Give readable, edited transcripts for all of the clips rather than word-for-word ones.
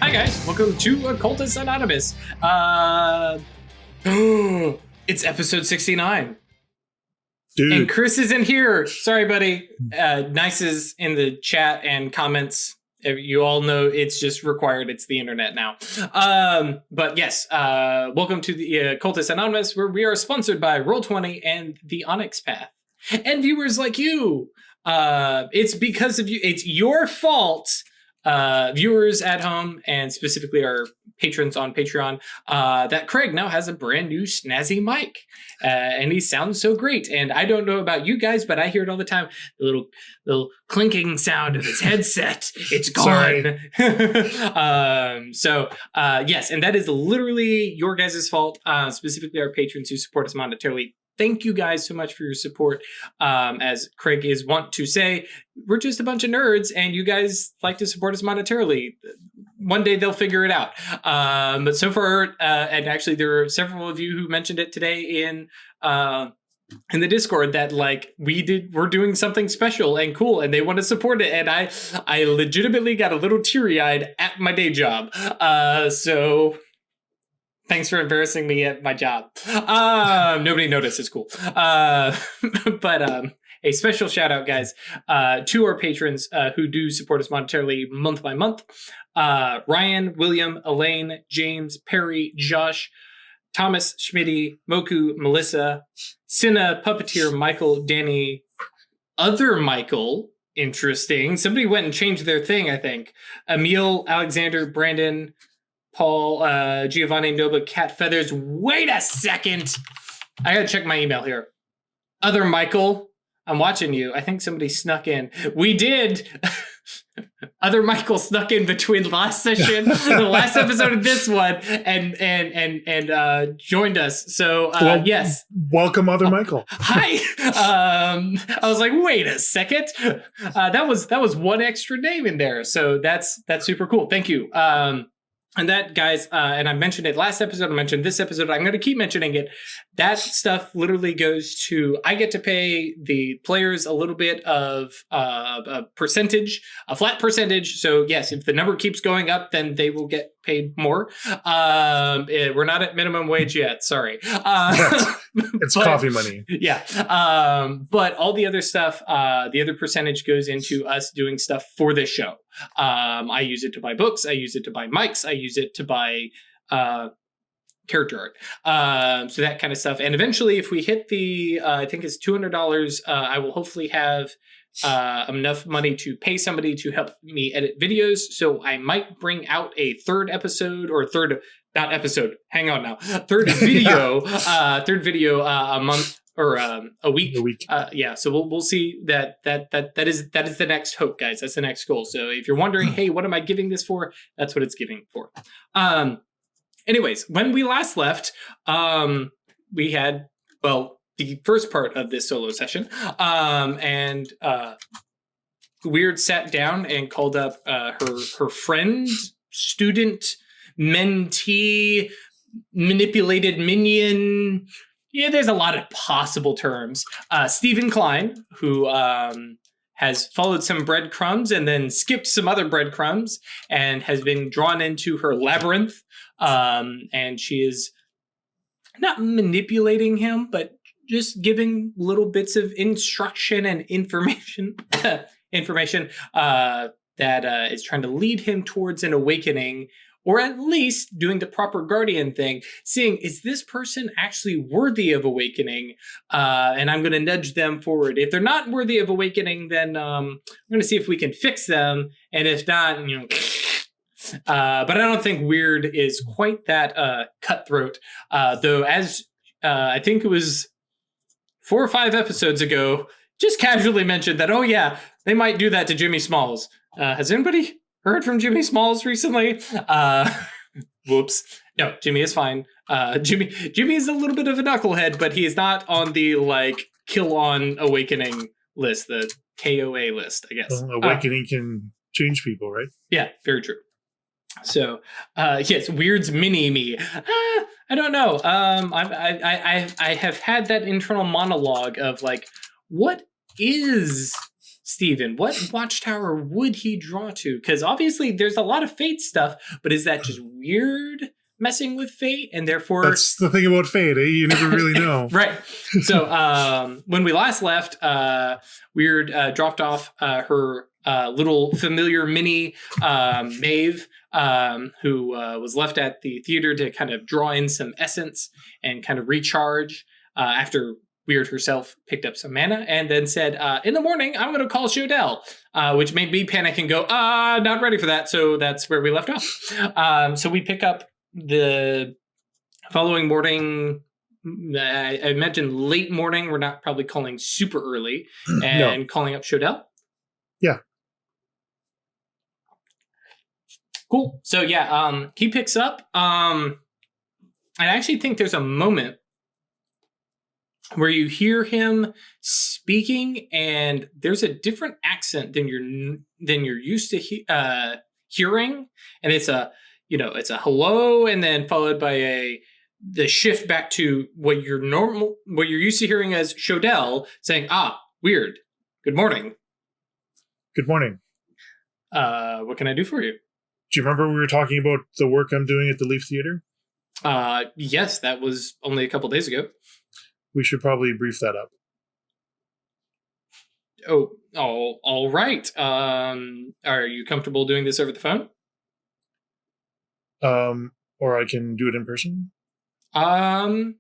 Hi guys, welcome to Occultists Anonymous. It's episode 69. Dude. And Chris isn't here. Sorry, buddy. Nice is in the chat and comments. You all know it's just required. It's the internet now. But yes, welcome to the Occultists Anonymous, where we are sponsored by Roll20 and the Onyx Path. And viewers like you. It's because of you. It's your fault. Viewers at home, and specifically our patrons on Patreon, that Craig now has a brand new snazzy mic, and he sounds so great. And I don't know about you guys, but I hear it all the time. The little clinking sound of his headset. It's gone. Yes, and that is literally your guys' fault, specifically our patrons who support us monetarily. Thank you guys so much for your support. As Craig is wont to say, we're just a bunch of nerds and you guys like to support us monetarily. One day they'll figure it out. But so far, and actually there are several of you who mentioned it today in the Discord that like we're doing something special and cool and they want to support it. And I legitimately got a little teary-eyed at my day job. So thanks for embarrassing me at my job. Nobody noticed. It's cool. But a special shout out, guys, to our patrons who do support us monetarily month by month. Ryan, William, Elaine, James, Perry, Josh, Thomas, Schmitty, Moku, Melissa, Cinna, Puppeteer, Michael, Danny, other Michael. Interesting. Somebody went and changed their thing, I think. Emil, Alexander, Brandon, Paul, Giovanni, Nova, Cat Feathers. Wait a second. I gotta check my email here. Other Michael, I'm watching you. I think somebody snuck in. We did. Other Michael snuck in between last session, the last episode of this one, and joined us. So yes. Welcome, Other Michael. Hi. I was like, wait a second. That was one extra name in there. So that's super cool. Thank you. And that, guys, and I mentioned it last episode, I mentioned this episode, I'm going to keep mentioning it. That stuff literally goes to, I get to pay the players a little bit of a percentage, a flat percentage. So yes, if the number keeps going up, then they will get paid more. We're not at minimum wage yet, sorry. It's coffee money. Yeah. But all the other stuff, the other percentage goes into us doing stuff for this show. I use it to buy books. I use it to buy mics. I use it to buy character art. So that kind of stuff. And eventually, if we hit the, I think it's $200, I will hopefully have enough money to pay somebody to help me edit videos. So I might bring out a third episode or third video, a month or a week. Yeah, so we'll see that is the next hope, guys. That's the next goal. So if you're wondering, hey, what am I giving this for? That's what it's giving for. Anyways, when we last left, we had the first part of this solo session, and Wyrd sat down and called up her friend, student, mentee, manipulated minion. Yeah, there's a lot of possible terms. Stephen Klein, who has followed some breadcrumbs and then skipped some other breadcrumbs and has been drawn into her labyrinth. And she is not manipulating him, but just giving little bits of instruction and information that is trying to lead him towards an awakening, or at least doing the proper guardian thing, seeing, is this person actually worthy of awakening? And I'm going to nudge them forward. If they're not worthy of awakening, then I'm going to see if we can fix them. And if not, but I don't think Wyrd is quite that cutthroat. Though, as I think it was 4 or 5 episodes ago, just casually mentioned that, oh yeah, they might do that to Jimmy Smalls. Has anybody heard from Jimmy Smalls recently? Whoops. No, Jimmy is fine. Jimmy is a little bit of a knucklehead, but he is not on the kill on awakening list, the KOA list, I guess. Well, awakening can change people, right? Yeah, very true. So, yes, Wyrd's mini me. I don't know. I have had that internal monologue of what is Steven, what watchtower would he draw to? Because obviously there's a lot of fate stuff, but is that just weird messing with fate? And therefore... That's the thing about fate, you never really know. Right. So when we last left, Wyrd dropped off her little familiar mini Maeve, who was left at the theater to kind of draw in some essence and kind of recharge after Wyrd herself picked up some mana, and then said, in the morning, I'm going to call Showdell, which made me panic and go, not ready for that. So that's where we left off. So we pick up the following morning. I imagine late morning. We're not probably calling super early and calling up Showdell. Yeah. Cool. So yeah, he picks up. I actually think there's a moment where you hear him speaking, and there's a different accent than you're used to hearing, and it's a hello, and then followed by the shift back to what you're used to hearing as Showdell saying, Wyrd, good morning. Good morning. What can I do for you? Do you remember we were talking about the work I'm doing at the Leaf Theater? Yes, that was only a couple days ago. We should probably brief that up. Oh, all right. Are you comfortable doing this over the phone? Or I can do it in person?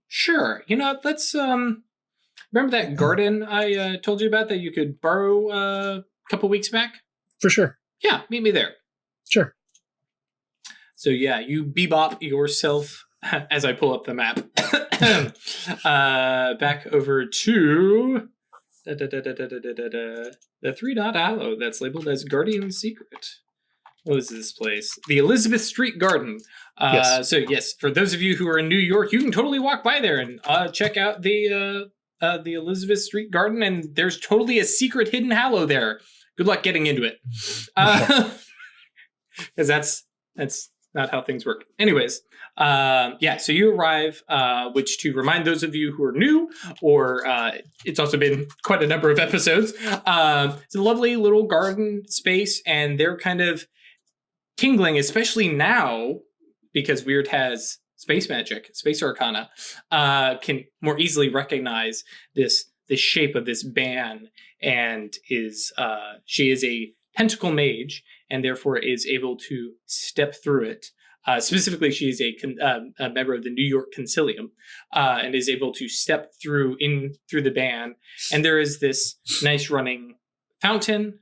Sure. Let's remember that garden I told you about that you could borrow a couple weeks back? For sure. Yeah, meet me there. Sure. So yeah, you bebop yourself as I pull up the map. Back over to the 3-dot aloe that's labeled as Guardian Secret. What is this place? The Elizabeth Street Garden. Yes. So yes, for those of you who are in New York, you can totally walk by there and check out the Elizabeth Street Garden, and there's totally a secret hidden hallow there. Good luck getting into it, because that's not how things work. Anyways, so you arrive, which, to remind those of you who are new, or it's also been quite a number of episodes, it's a lovely little garden space, and they're kind of tingling, especially now, because Wyrd has space magic, space arcana, can more easily recognize the shape of this ban, and she is a tentacle mage, and therefore is able to step through it. Specifically, she is a member of the New York Consilium, and is able to step through the ban. And there is this nice running fountain,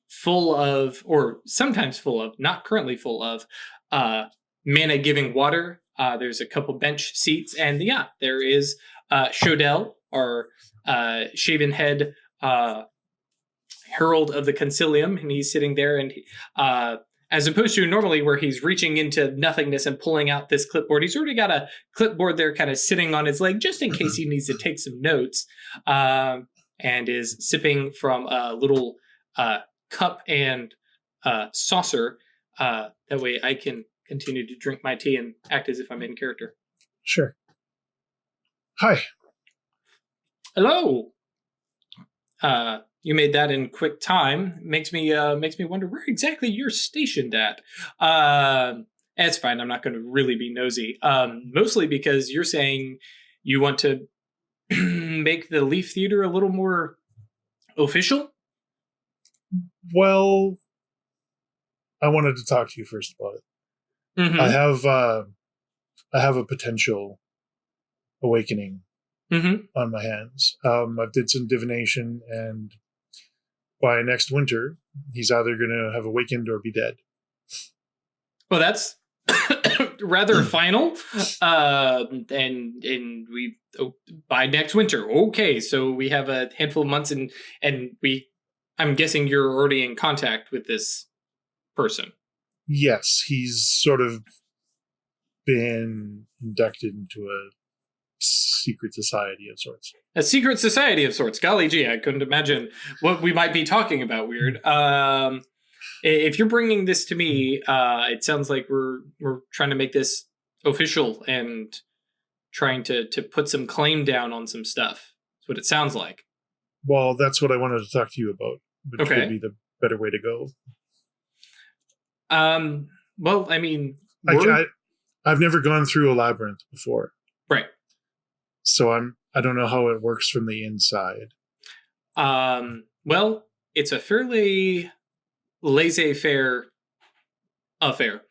full of, or sometimes full of, not currently full of, mana-giving water. There's a couple bench seats, and there is Showdell, our shaven head Herald of the Consilium, and he's sitting there, and as opposed to normally where he's reaching into nothingness and pulling out this clipboard, he's already got a clipboard there kind of sitting on his leg just in case he needs to take some notes, and is sipping from a little cup and saucer. That way I can continue to drink my tea and act as if I'm in character. Sure. Hi. Hello. You made that in quick time. Makes me wonder where exactly you're stationed at. It's fine. I'm not going to really be nosy. Mostly because you're saying you want to make the Leaf Theater a little more official. Well, I wanted to talk to you first about it. Mm-hmm. I have a potential awakening on my hands. I've did some divination, and by next winter, he's either going to have awakened or be dead. Well, that's rather final. And we by next winter. Okay, so we have a handful of months, and I'm guessing you're already in contact with this person. Yes, he's sort of been inducted into a secret society of sorts. A secret society of sorts. Golly gee, I couldn't imagine what we might be talking about, Wyrd. If you're bringing this to me, it sounds like we're trying to make this official and trying to put some claim down on some stuff. That's what it sounds like. Well, that's what I wanted to talk to you about, which would be the better way to go. Well, I mean, I've never gone through a labyrinth before. Right. So I don't know how it works from the inside. Well, it's a fairly laissez-faire affair.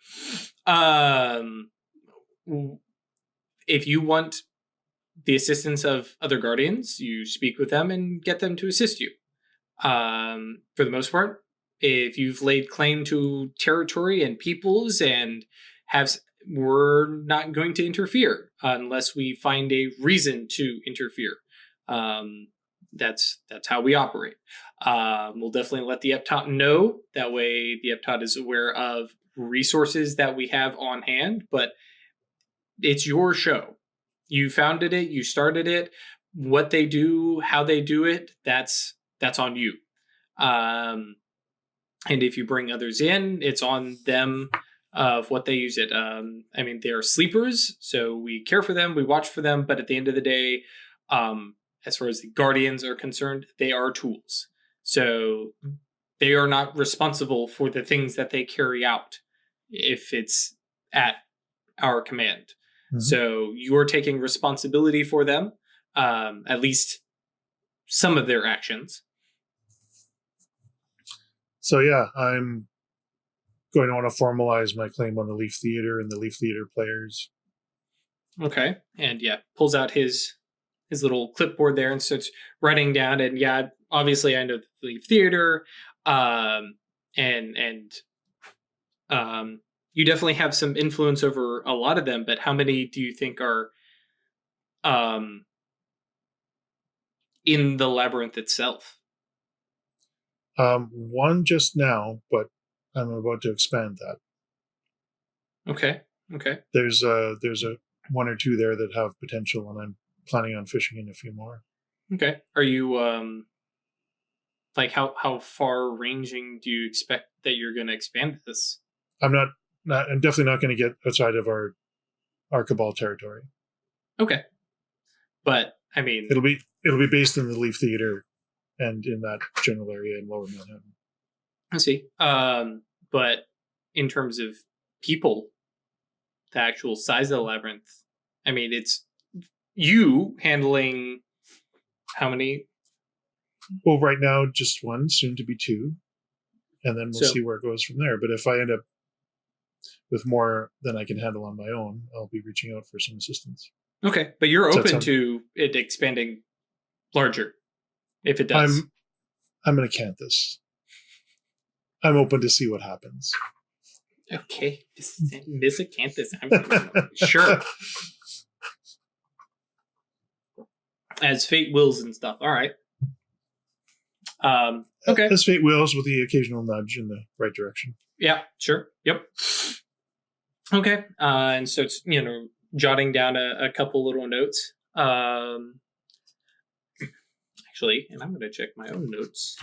If you want the assistance of other guardians, you speak with them and get them to assist you. For the most part, if you've laid claim to territory and peoples and we're not going to interfere unless we find a reason to interfere. That's how we operate. We'll definitely let the Epcot know. That way the Epcot is aware of resources that we have on hand, but it's your show. You founded it, you started it. What they do, how they do it, that's on you. And if you bring others in, it's on them of what they use it. I mean, they are sleepers, so we care for them, we watch for them, but at the end of the day, as far as the guardians are concerned, they are tools. So they are not responsible for the things that they carry out if it's at our command. Mm-hmm. So you're taking responsibility for them, at least some of their actions. So yeah, I'm going to want to formalize my claim on the Leaf Theater and the Leaf Theater players. Okay. And yeah, pulls out his little clipboard there and starts writing down. And yeah, obviously I know the Leaf Theater, and you definitely have some influence over a lot of them, but how many do you think are in the labyrinth itself? One just now, but I'm about to expand that. Okay. There's a one or two there that have potential, and I'm planning on fishing in a few more. Okay. Are you like how far ranging do you expect that you're going to expand this? I'm definitely not going to get outside of our Cabal territory. Okay. But I mean, it'll be based in the Leaf Theater and in that general area in Lower Manhattan. I see. But in terms of people, the actual size of the labyrinth, I mean, it's you handling how many? Well, right now, just one, soon to be two. And then we'll see where it goes from there. But if I end up with more than I can handle on my own, I'll be reaching out for some assistance. Okay. But you're open to it expanding larger if it does. I'm going to cant this. I'm open to see what happens. Okay. Miss a cant this. Sure. As fate wills and stuff. All right. Okay. As fate wills, with the occasional nudge in the right direction. Yeah, sure. Yep. Okay. And so it's, jotting down a couple little notes. Actually, and I'm going to check my own notes.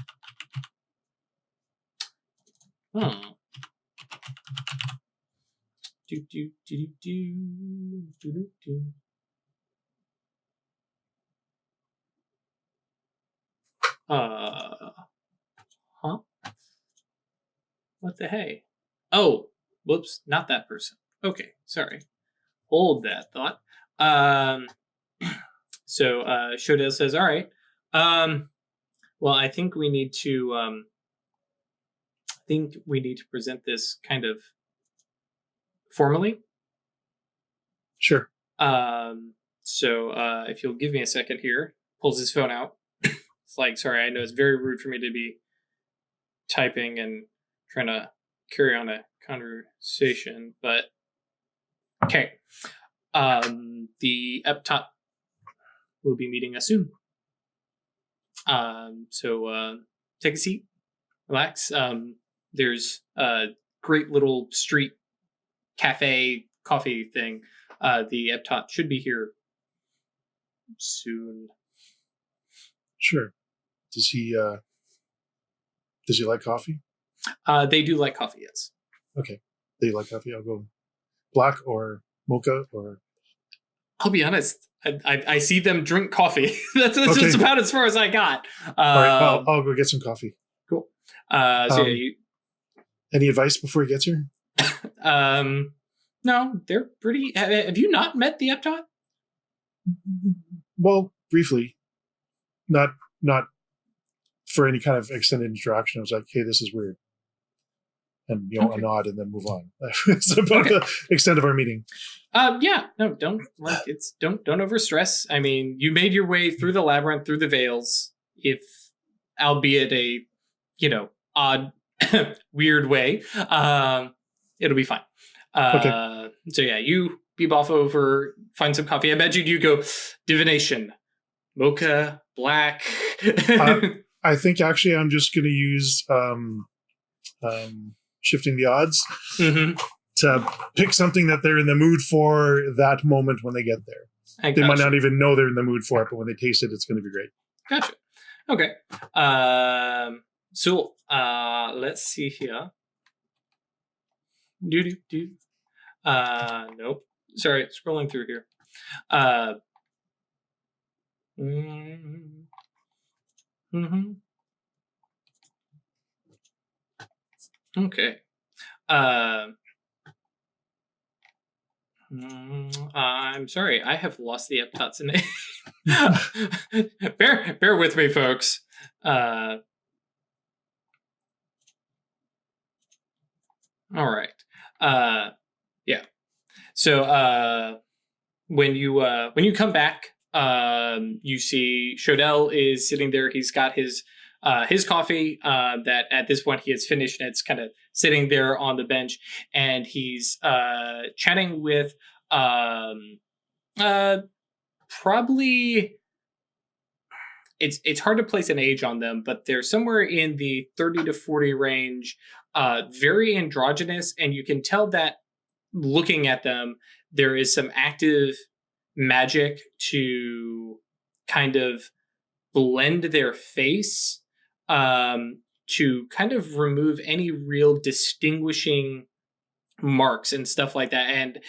What the hey? Oh, whoops, not that person. Okay, sorry. Hold that thought. So Showdell says, all right. Well, I think we need to present this kind of formally. Sure. So if you'll give me a second here, pulls his phone out. It's like, sorry, I know it's very rude for me to be typing and trying to carry on a conversation, but okay. The Epcot will be meeting us soon. So take a seat, relax. There's a great little street cafe coffee thing. The Epcot should be here soon. Sure. Does he like coffee? They do like coffee, yes. Okay. They like coffee. I'll go black or mocha or I'll be honest. I see them drink coffee. that's okay. About as far as I got. All right, I'll go get some coffee. Cool. Any advice before he gets here? No, they're pretty. Have you not met the Epcot? Well, briefly, not for any kind of extended interaction. I was like, "Hey, this is weird," and a nod, and then move on. It's about the extent of our meeting. Yeah, no, don't overstress. I mean, you made your way through the labyrinth, through the veils, if albeit a odd, weird way. It'll be fine. Okay. So yeah, you beep off over, find some coffee. I imagine you go divination, mocha, black. I think actually I'm just going to use shifting the odds to pick something that they're in the mood for that moment when they get there. They might not even know they're in the mood for it, but when they taste it, it's going to be great. Gotcha. Okay. So let's see here. Nope. Sorry, scrolling through here. Okay. I'm sorry, I have lost the Epcot's name. bear with me, folks. All right. Yeah. So when you come back, you see Showdell is sitting there. He's got his coffee that at this point he has finished, and it's kind of sitting there on the bench, and he's chatting with probably it's hard to place an age on them, but they're somewhere in the 30 to 40 range, very androgynous, and you can tell that looking at them, there is some active magic to kind of blend their face to kind of remove any real distinguishing marks and stuff like that. And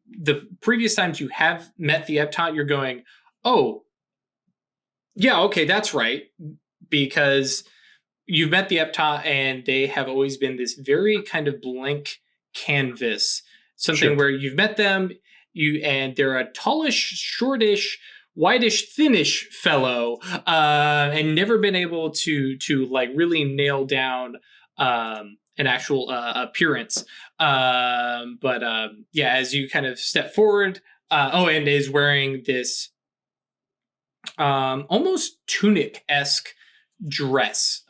the previous times you have met the Epcot, you're going, oh, yeah, okay, that's right. Because you've met the Epcot and they have always been this very kind of blank canvas, something where you've met them, and they're a tallish, shortish, whitish, thinnish fellow, and never been able to like really nail down an actual appearance. But yeah, as you kind of step forward, and is wearing this almost tunic-esque dress,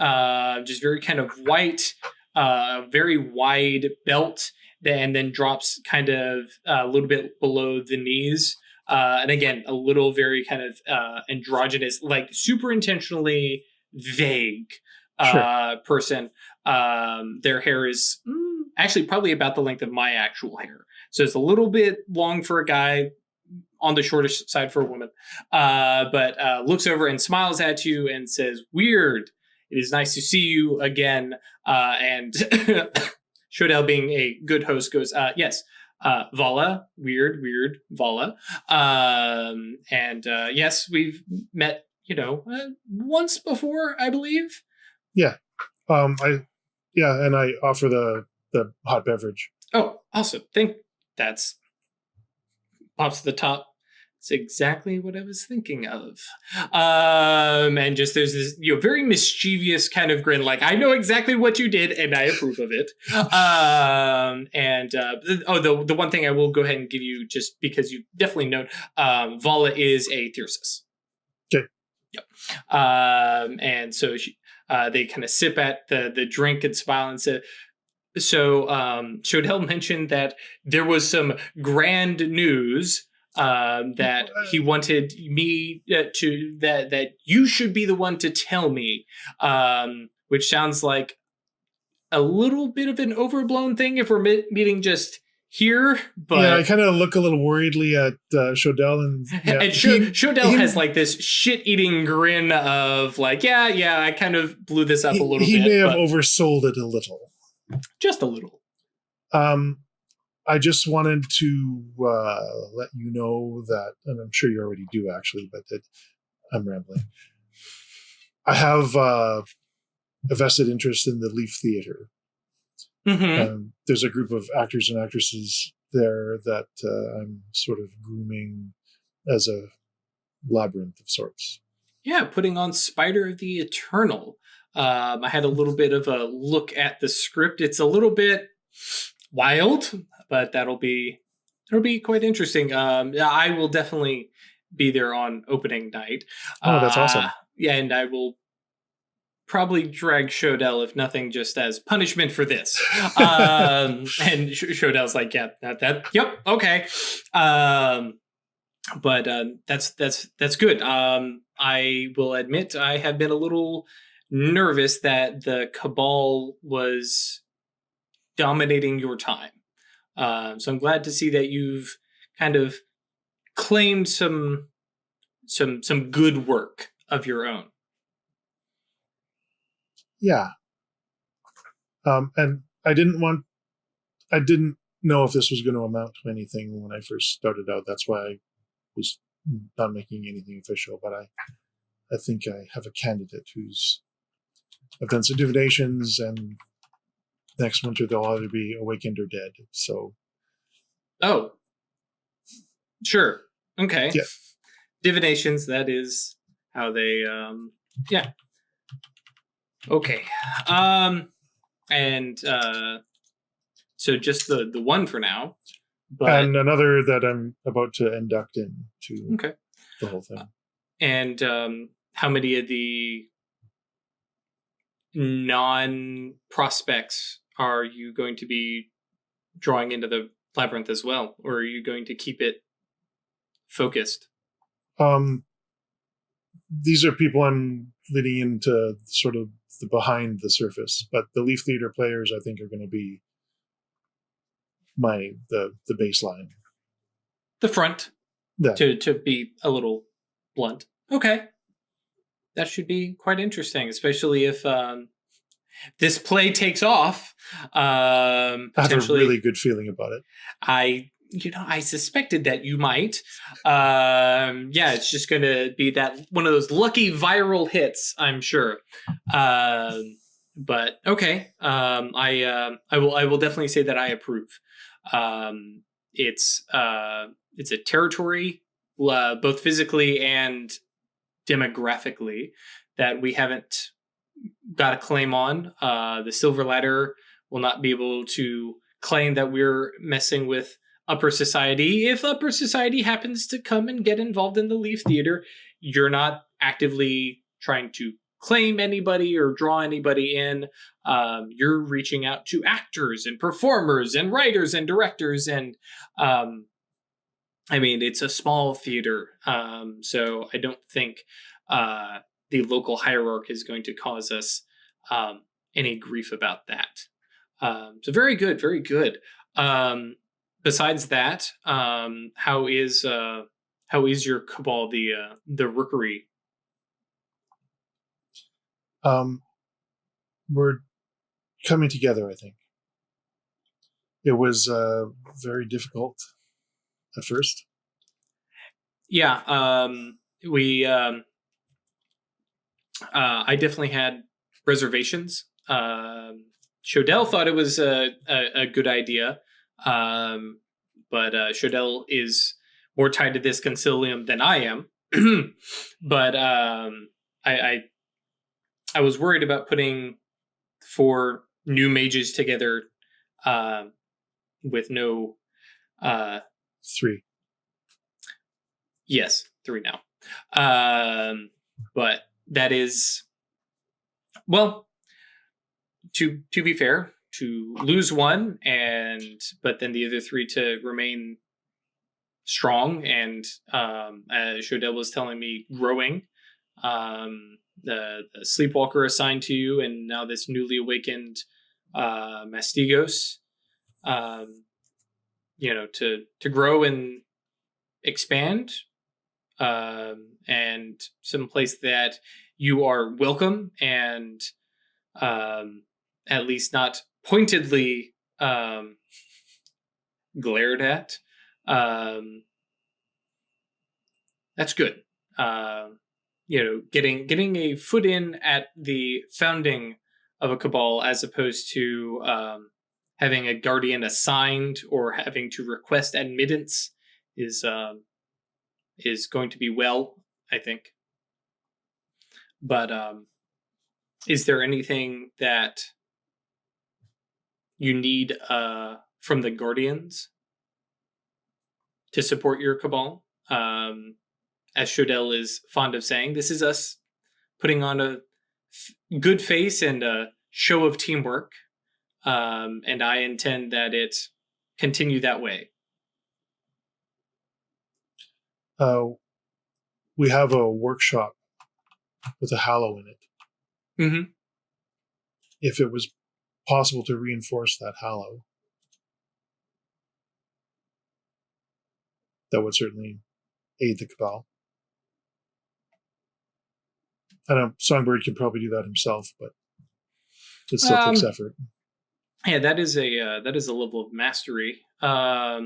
just very kind of white, very wide belt, and then drops kind of a little bit below the knees. And again, a little very kind of androgynous, like super intentionally vague person. Their hair is actually probably about the length of my actual hair. So it's a little bit long for a guy, on the shortish side for a woman. But looks over and smiles at you and says, "Wyrd, it is nice to see you again." And Shodel, being a good host, goes, "Yes. Vala, Wyrd, Vala." And yes, we've met, once before, I believe. Yeah. And I offer the hot beverage. Oh, awesome. That's pops to the top. It's exactly what I was thinking of. And just there's this very mischievous kind of grin, like, I know exactly what you did and I approve of it. The one thing I will go ahead and give you, just because you definitely know, Vala is a Thyrsus. Okay. Yep. And so they kind of sip at the drink and smile and say, so Shodel mentioned that there was some grand news that he wanted me that you should be the one to tell me, which sounds like a little bit of an overblown thing if we're meeting just here. But yeah, I kind of look a little worriedly at Shodel, and Shodel has like this shit-eating grin of like, yeah, I kind of blew this up a little bit. He may have oversold it a little. Just a little. I just wanted to let you know that, and I'm sure you already do actually, but that I'm rambling. I have a vested interest in the Leaf Theater. There's a group of actors and actresses there that I'm sort of grooming as a labyrinth of sorts. Yeah, putting on Spider of the Eternal. I had a little bit of a look at the script. It's a little bit wild, but it'll be quite interesting. I will definitely be there on opening night. Oh, that's awesome. Yeah, and I will probably drag Showdell, if nothing, just as punishment for this. And Showdell's like, yeah, yep, okay. But that's good. I will admit I have been a little nervous that the Cabal was dominating your time. So I'm glad to see that you've kind of claimed some good work of your own. Yeah. And I didn't know if this was going to amount to anything when I first started out. That's why I was not making anything official, but I think I have a candidate I've done some divinations, and next winter they'll either be awakened or dead. So. Oh. Sure. Okay. Yeah. Divinations, that is how they, yeah. Okay. So just the one for now. But, and another that I'm about to induct into the whole thing. And how many of the non-prospects are you going to be drawing into the labyrinth as well? Or are you going to keep it focused? These are people I'm leading into sort of the behind the surface, but the Leaf Theater players I think are going to be the baseline, the front. Yeah. To be a little blunt. Okay, that should be quite interesting, especially if this play takes off. I have a really good feeling about it. I suspected that you might. Yeah, it's just going to be that one of those lucky viral hits, I'm sure. But okay, I will definitely say that I approve. It's a territory, both physically and demographically, that we haven't got a claim on. The Silver Ladder will not be able to claim that we're messing with upper society. If upper society happens to come and get involved in the Leaf Theater, you're not actively trying to claim anybody or draw anybody in. You're reaching out to actors and performers and writers and directors. And it's a small theater. So I don't think the local hierarchy is going to cause us any grief about that. So very good, very good. Besides that, how is your Cabal, the Rookery? We're coming together, I think. It was very difficult at first. Yeah, I definitely had reservations. Shodel thought it was a good idea, but Showdell is more tied to this Consilium than I am. But I was worried about putting 4 new mages together with no 3. Yes, 3 now. But that is, well, to be fair, to lose 1 but then the other 3 to remain strong and as Showdell was telling me, growing. The Sleepwalker assigned to you, and now this newly awakened Mastigos, to grow and expand, and some place that you are welcome and at least not pointedly glared at. That's good. Getting a foot in at the founding of a cabal as opposed to having a guardian assigned or having to request admittance is going to be well, I think. But is there anything that you need from the guardians to support your cabal? As Showdell is fond of saying, this is us putting on a good face and a show of teamwork, and I intend that it continue that way. We have a workshop with a hallow in it. Mm-hmm. If it was possible to reinforce that hallow, that would certainly aid the cabal. I know Songbird can probably do that himself, but it still takes effort. Yeah, that is a level of mastery. But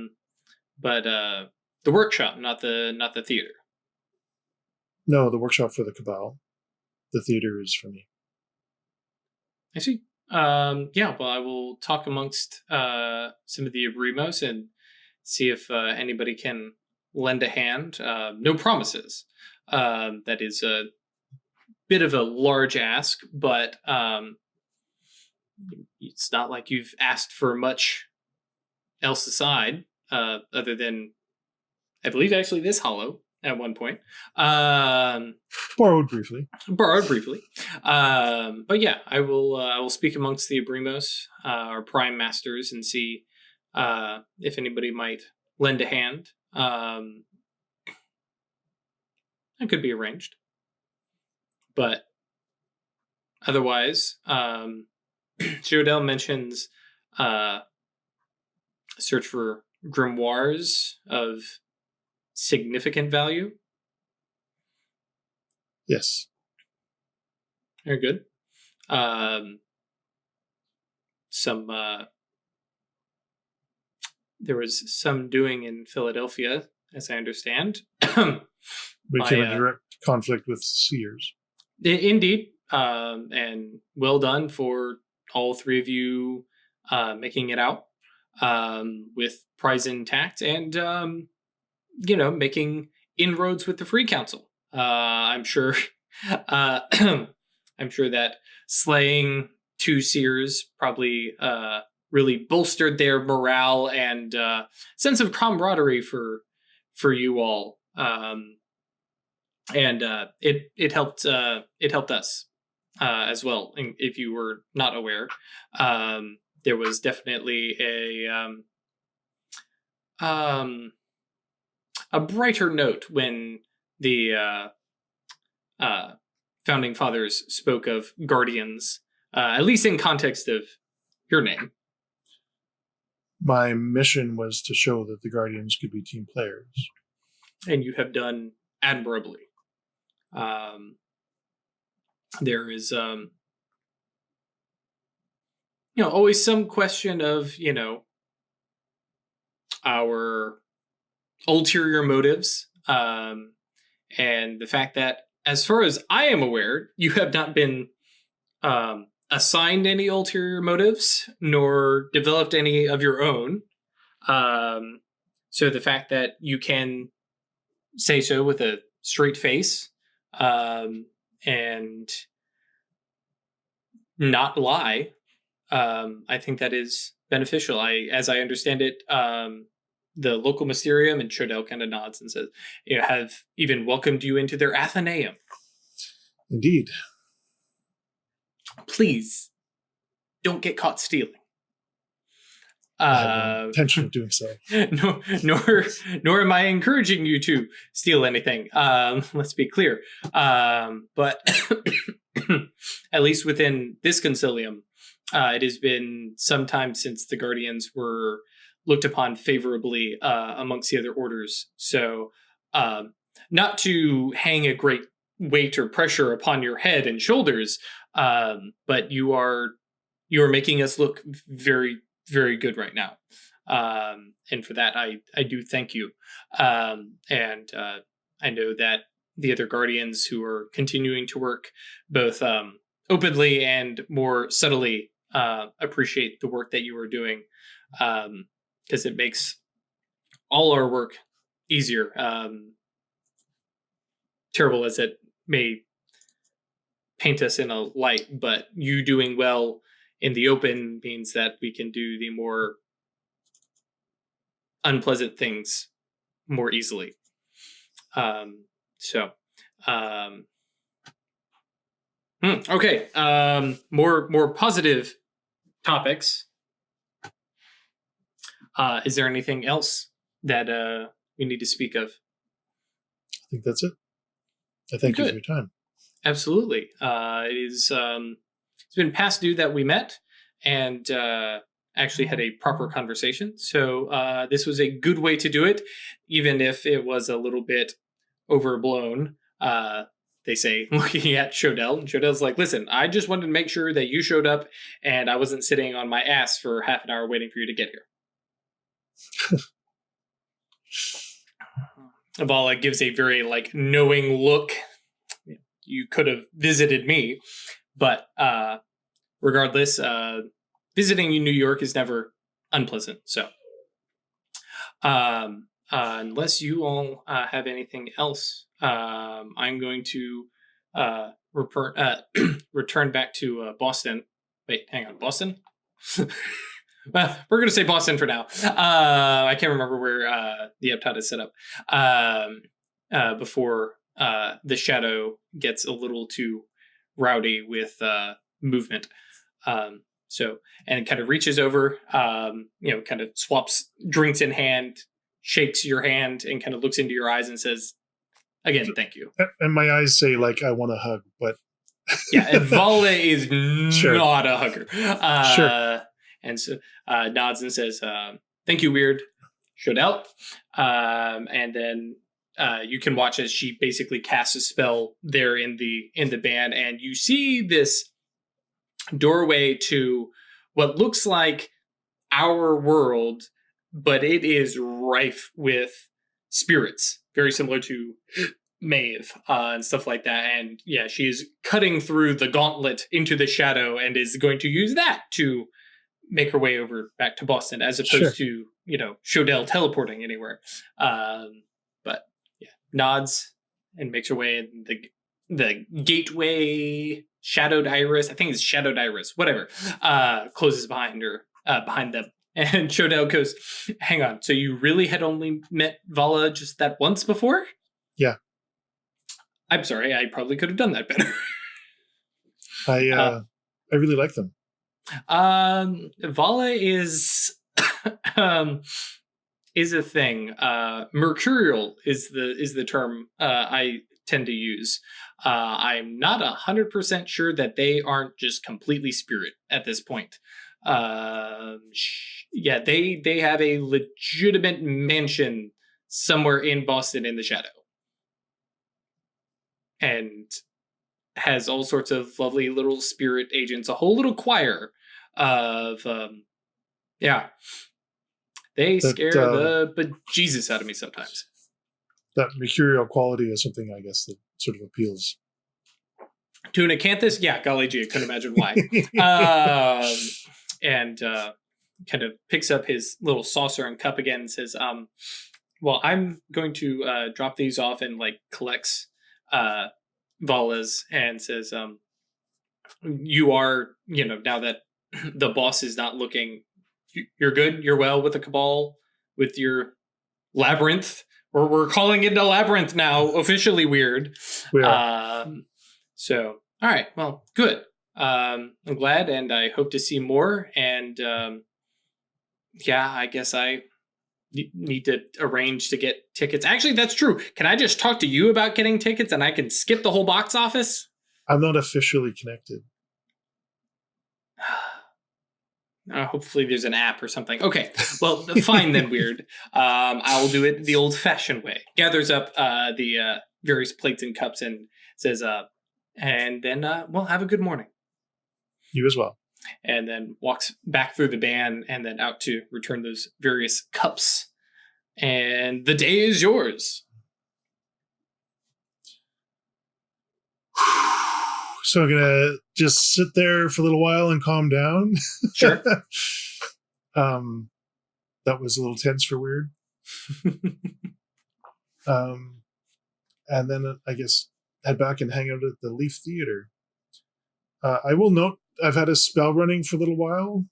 the workshop, not the theater. No, the workshop for the cabal. The theater is for me. I see. Yeah, well, I will talk amongst some of the Abrimos and see if anybody can lend a hand. No promises. That is a bit of a large ask, but it's not like you've asked for much else aside, other than, I believe, actually this hollow at one point. Borrowed briefly. But yeah, I will speak amongst the Abrimos, our prime masters, and see if anybody might lend a hand. That could be arranged. But otherwise, Showdell mentions search for grimoires of significant value. Yes. Very good. There was some doing in Philadelphia, as I understand. We came in direct conflict with seers. Indeed. And well done for all three of you making it out with prize intact and, making inroads with the Free Council. I'm sure that slaying two seers probably really bolstered their morale and sense of camaraderie for you all. And it helped us as well. If you were not aware, there was definitely a brighter note when the founding fathers spoke of guardians, at least in context of your name. My mission was to show that the guardians could be team players, and you have done admirably. There is, always some question of, our ulterior motives, and the fact that, as far as I am aware, you have not been assigned any ulterior motives, nor developed any of your own. So the fact that you can say so with a straight face, and not lie, I think that is beneficial. As I understand it, the local Mysterium, and Shodel kind of nods and says, have even welcomed you into their Athenaeum. Indeed. Please, don't get caught stealing. I have no intention of doing so. Nor am I encouraging you to steal anything. Let's be clear. But at least within this Consilium, it has been some time since the Guardians were looked upon favorably amongst the other orders. So, not to hang a great weight or pressure upon your head and shoulders, but you are making us look very very good right now. And for that, I do thank you. And I know that the other Guardians who are continuing to work both openly and more subtly appreciate the work that you are doing, because it makes all our work easier. Terrible as it may paint us in a light, but you doing well in the open means that we can do the more unpleasant things more easily. Okay. More positive topics. Is there anything else that we need to speak of? I think that's it. I thank you for your time. Absolutely. It is. It's been past due that we met and actually had a proper conversation. So this was a good way to do it, even if it was a little bit overblown. They say, looking at Showdell, and Showdell's like, listen, I just wanted to make sure that you showed up and I wasn't sitting on my ass for half an hour waiting for you to get here. Vala gives a very knowing look. You could have visited me, but regardless, visiting New York is never unpleasant. So unless you all have anything else, I'm going to return back to Boston. Wait, hang on, Boston? Well, we're going to say Boston for now. I can't remember where the Epcot is set up before the shadow gets a little too rowdy with movement. And it kind of reaches over, kind of swaps drinks in hand, shakes your hand, and kind of looks into your eyes and says, again, thank you. And my eyes say, I want a hug, but... Yeah, and Vala is not a hugger. Sure. And so nods and says, thank you, Wyrd, Showdell. And then you can watch as she basically casts a spell there in the band, and you see this doorway to what looks like our world, but it is rife with spirits, very similar to Maeve and stuff like that. And yeah, she is cutting through the gauntlet into the shadow and is going to use that to make her way over back to Boston, as opposed to, Showdell teleporting anywhere. But yeah, nods and makes her way in the gateway. Shadowed Iris, I think it's Shadowed Iris, whatever, closes behind her, behind them. And Showdell goes, hang on, so you really had only met Vala just that once before? Yeah. I'm sorry, I probably could have done that better. I really like them. Vala is a thing. Mercurial is the term I tend to use. I'm not 100% sure that they aren't just completely spirit at this point. Yeah, they have a legitimate mansion somewhere in Boston in the shadow, and has all sorts of lovely little spirit agents, a whole little choir of they scare the bejesus out of me sometimes. That mercurial quality is something, I guess, that sort of appeals to an acanthus. Yeah, golly gee, I couldn't imagine why. And kind of picks up his little saucer and cup again and says, well, I'm going to drop these off, and collects Vala's and says, you are, now that the boss is not looking, you're good, you're well with the Cabal, with your labyrinth. We're calling it a labyrinth now, officially, Wyrd. So, all right, well, good. I'm glad, and I hope to see more. And I guess I need to arrange to get tickets. Actually, that's true. Can I just talk to you about getting tickets, and I can skip the whole box office? I'm not officially connected. Hopefully there's an app or something. Okay, well, fine then, Wyrd. I'll do it the old-fashioned way. Gathers up the various plates and cups and says, and then, well, have a good morning. You as well. and then walks back through the band and then out to return those various cups. And the day is yours. So I'm gonna just sit there for a little while and calm down. Sure. That was a little tense for Wyrd. And then I guess head back and hang out at the Leaf Theater. I will note I've had a spell running for a little while.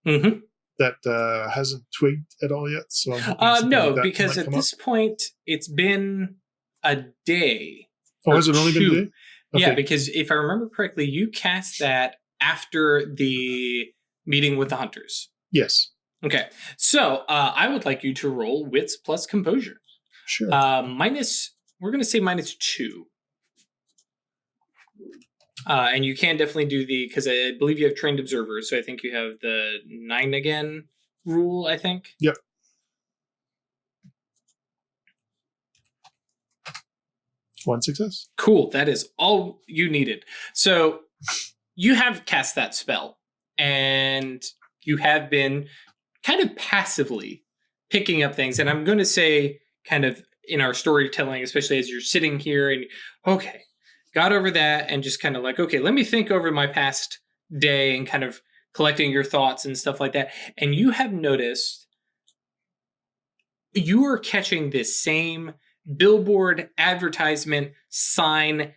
Mm-hmm. That hasn't twigged at all yet. So no, because at this point it's been a day. Oh, has it only been a day? Okay. Yeah, because if I remember correctly, you cast that after the meeting with the hunters. Yes. Okay, so I would like you to roll wits plus composure. Sure. We're going to say -2. And you can definitely do because I believe you have trained observers, so I think you have the 9 again rule, I think. Yep. One success. Cool. That is all you needed. So you have cast that spell, and you have been kind of passively picking up things. And I'm going to say kind of in our storytelling, especially as you're sitting here and, okay, got over that and just kind of like, okay, let me think over my past day and kind of collecting your thoughts and stuff like that. And you have noticed you are catching this same billboard, advertisement, sign.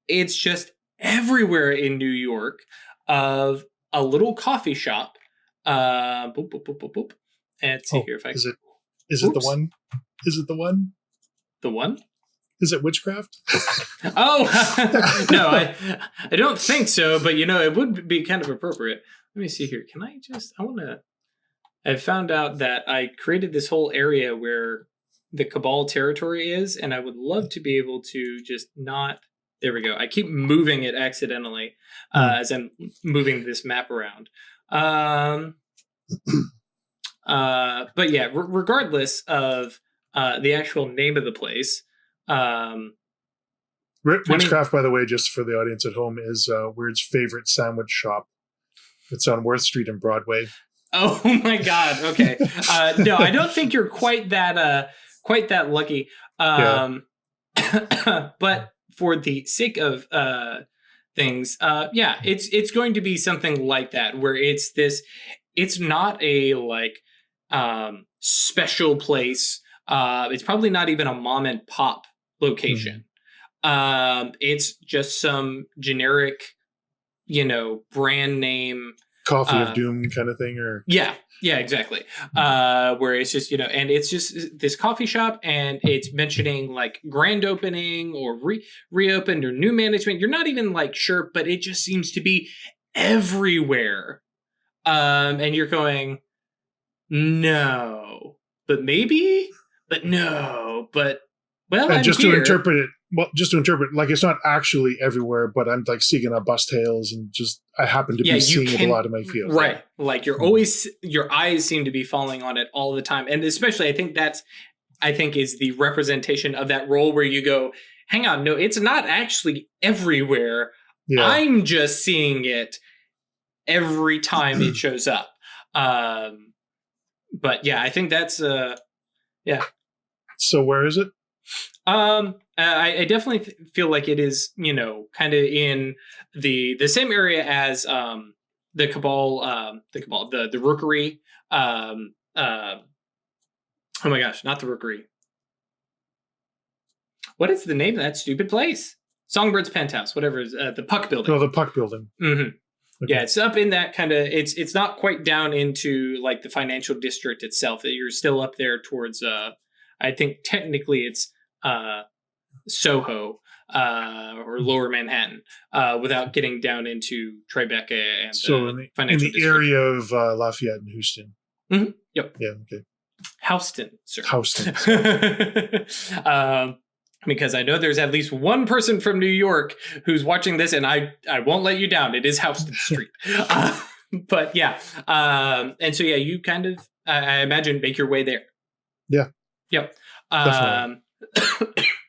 It's just everywhere in New York of a little coffee shop. Boop, boop, boop, boop, boop. And let's see here if I is it the one? Is it the one? The one? Is it witchcraft? Oh no, I don't think so. But it would be kind of appropriate. Let me see here. I found out that I created this whole area where the Cabal territory is, and I would love to be able to just not. There we go. I keep moving it accidentally as I'm moving this map around. But yeah, regardless of the actual name of the place. Witchcraft, by the way, just for the audience at home, is Wyrd's favorite sandwich shop. It's on Worth Street and Broadway. Oh my God! Okay, no, I don't think you're quite that lucky. But for the sake of things, it's going to be something like that, where it's not a special place. It's probably not even a mom and pop location. It's just some generic, brand name Coffee of Doom kind of thing, or yeah, exactly. Where it's just and it's just this coffee shop, and it's mentioning like grand opening or reopened or new management. You're not even sure, but it just seems to be everywhere. And you're going, no, but maybe, but no, but well, and I'm just here. to interpret it. Well, just to interpret, it's not actually everywhere, but I'm seeing it on bus tails, and just I happen to be seeing it a lot in my field. Right, you're always, your eyes seem to be falling on it all the time, and especially I think is the representation of that role where you go, hang on, no, it's not actually everywhere. Yeah. I'm just seeing it every time it shows up. But yeah, I think that's yeah. So where is it? I definitely feel like it is, kind of in the same area as the Cabal, the Rookery. Oh my gosh, not the Rookery. What is the name of that stupid place? Songbird's Penthouse, whatever is the Puck Building. Oh, the Puck Building. Mm-hmm. Okay. Yeah, it's up in that kind of. It's not quite down into the financial district itself. You're still up there towards. I think technically it's Soho or Lower Manhattan, without getting down into Tribeca and in the area of Lafayette and Houston. Mm-hmm. Yep. Yeah. Okay. Houston, sir. Houston. Because I know there's at least one person from New York who's watching this, and I won't let you down. It is Houston Street. But yeah. And so, yeah, you kind of, I imagine, make your way there. Yeah. Yep.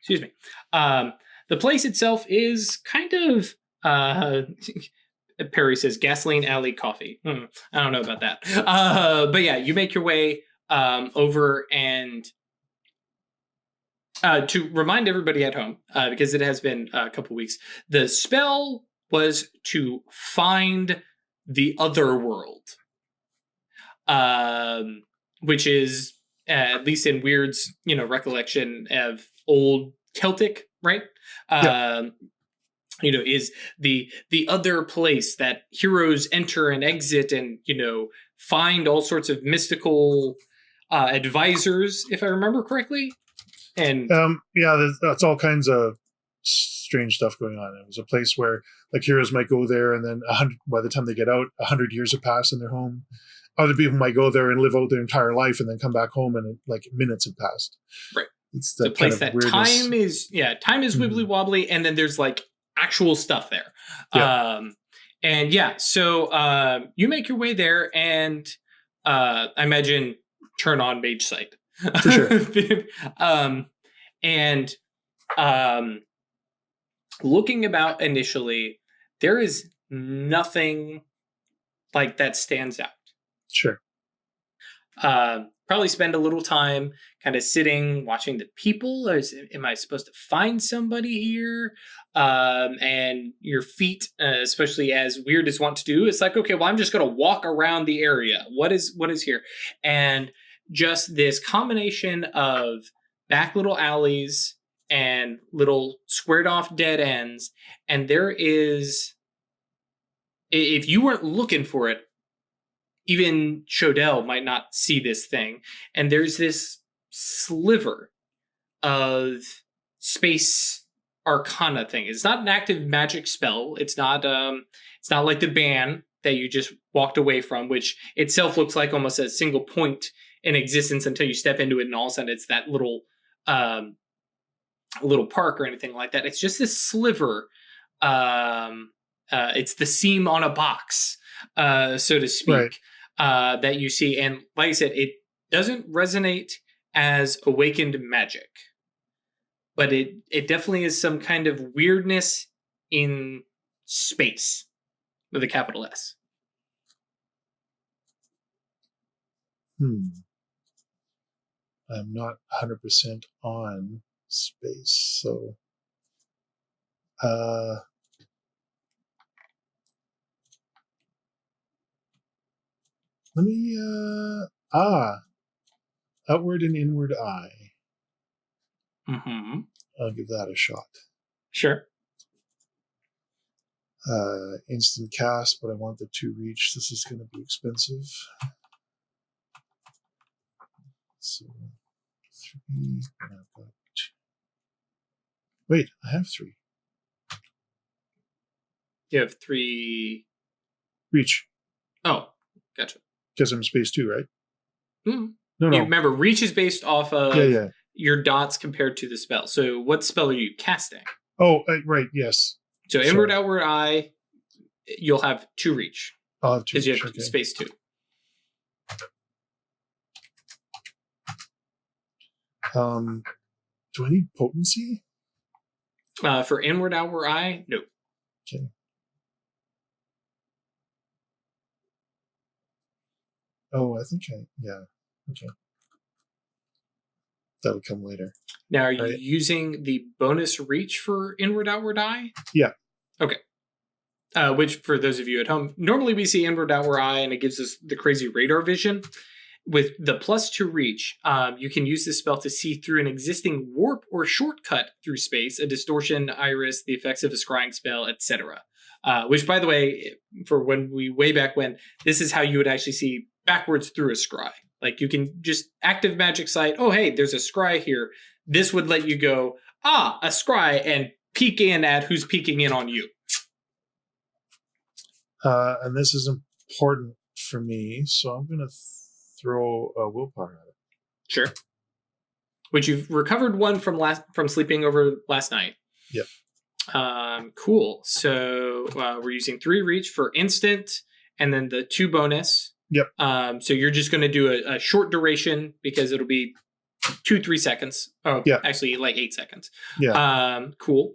Excuse me. The place itself is kind of Perry says gasoline alley coffee. I don't know about that. But yeah, you make your way over, and to remind everybody at home, because it has been a couple weeks, the spell was to find the other world, which is, at least in Wyrd's, recollection of old Celtic, right? Yep. Is the other place that heroes enter and exit, and find all sorts of mystical advisors, if I remember correctly. And that's all kinds of strange stuff going on. It was a place where like heroes might go there, and then by the time they get out, 100 years have passed in their home. Other people might go there and live out their entire life, and then come back home, and like minutes have passed. Right. It's the place that time is wibbly wobbly, and then there's like actual stuff there. Yeah. So you make your way there, and I imagine turn on Mage Sight. For sure. And looking about initially, there is nothing like that stands out. Sure. Probably spend a little time kind of sitting, watching the people. Am I supposed to find somebody here? And your feet, especially as Wyrd is wont to do, it's like, okay, well, I'm just going to walk around the area. What is here? And just this combination of back little alleys and little squared off dead ends. And there is, if you weren't looking for it, even Shodel might not see this thing. And there's this sliver of space arcana thing. It's not an active magic spell. It's not like the ban that you just walked away from, which itself looks like almost a single point in existence until you step into it, and all of a sudden it's that little park or anything like that. It's just this sliver. It's the seam on a box, so to speak. Right. That you see. And like I said, it doesn't resonate as awakened magic, but it definitely is some kind of weirdness in space with a capital S. I'm not 100% on space, so let me outward and inward eye. Mm-hmm. I'll give that a shot. Sure. Instant cast, but I want the 2 reach. This is going to be expensive. So 3, and I've got 2. Wait, I have 3. You have 3 reach. Oh, gotcha. Because I'm space 2, right? Mm-hmm. No. You remember, reach is based off of yeah. your dots compared to the spell. So what spell are you casting? Oh, right, yes. So inward, outward eye, you'll have 2 reach. I'll have 2 reach, because you have space 2. Do I need potency? For inward, outward eye, no. Okay. Oh, I think okay. That'll come later. Now, are you using the bonus reach for inward, outward eye? Yeah. Okay. Which, for those of you at home, normally we see inward, outward eye, and it gives us the crazy radar vision. With the +2 reach, you can use this spell to see through an existing warp or shortcut through space, a distortion, iris, the effects of a scrying spell, etc. Which, by the way, for way back when, this is how you would actually see backwards through a scry. Like, you can just active magic sight. Oh, hey, there's a scry here. This would let you go, a scry, and peek in at who's peeking in on you. And this is important for me, so I'm going to throw a willpower at it. Sure. Which you've recovered one from sleeping over last night. Yep. Cool. So we're using 3 reach for instant, and then the 2 bonus. Yep. So you're just going to do a short duration because it'll be 2-3 seconds. Oh, yeah. Actually, like 8 seconds. Yeah. Cool.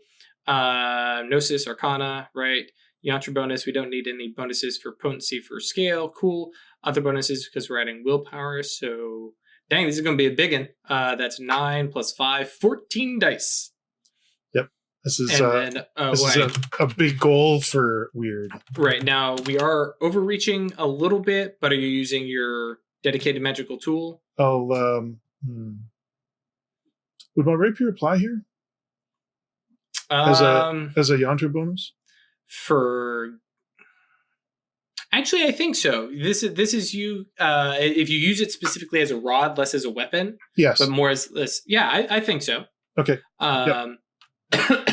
Gnosis, Arcana, right? Yantra bonus, we don't need any bonuses for potency for scale. Cool. Other bonuses because we're adding willpower. So, dang, this is going to be a big one. That's 9 plus 5, 14 dice. Yep. This is a big goal for Wyrd. Right. Now, we are overreaching a little bit, but are you using your dedicated magical tool? Would my rapier apply here? As a Yantra bonus? Actually, I think so. This is you. If you use it specifically as a rod, less as a weapon. Yes, but more as this. Yeah, I think so. Okay. Yep.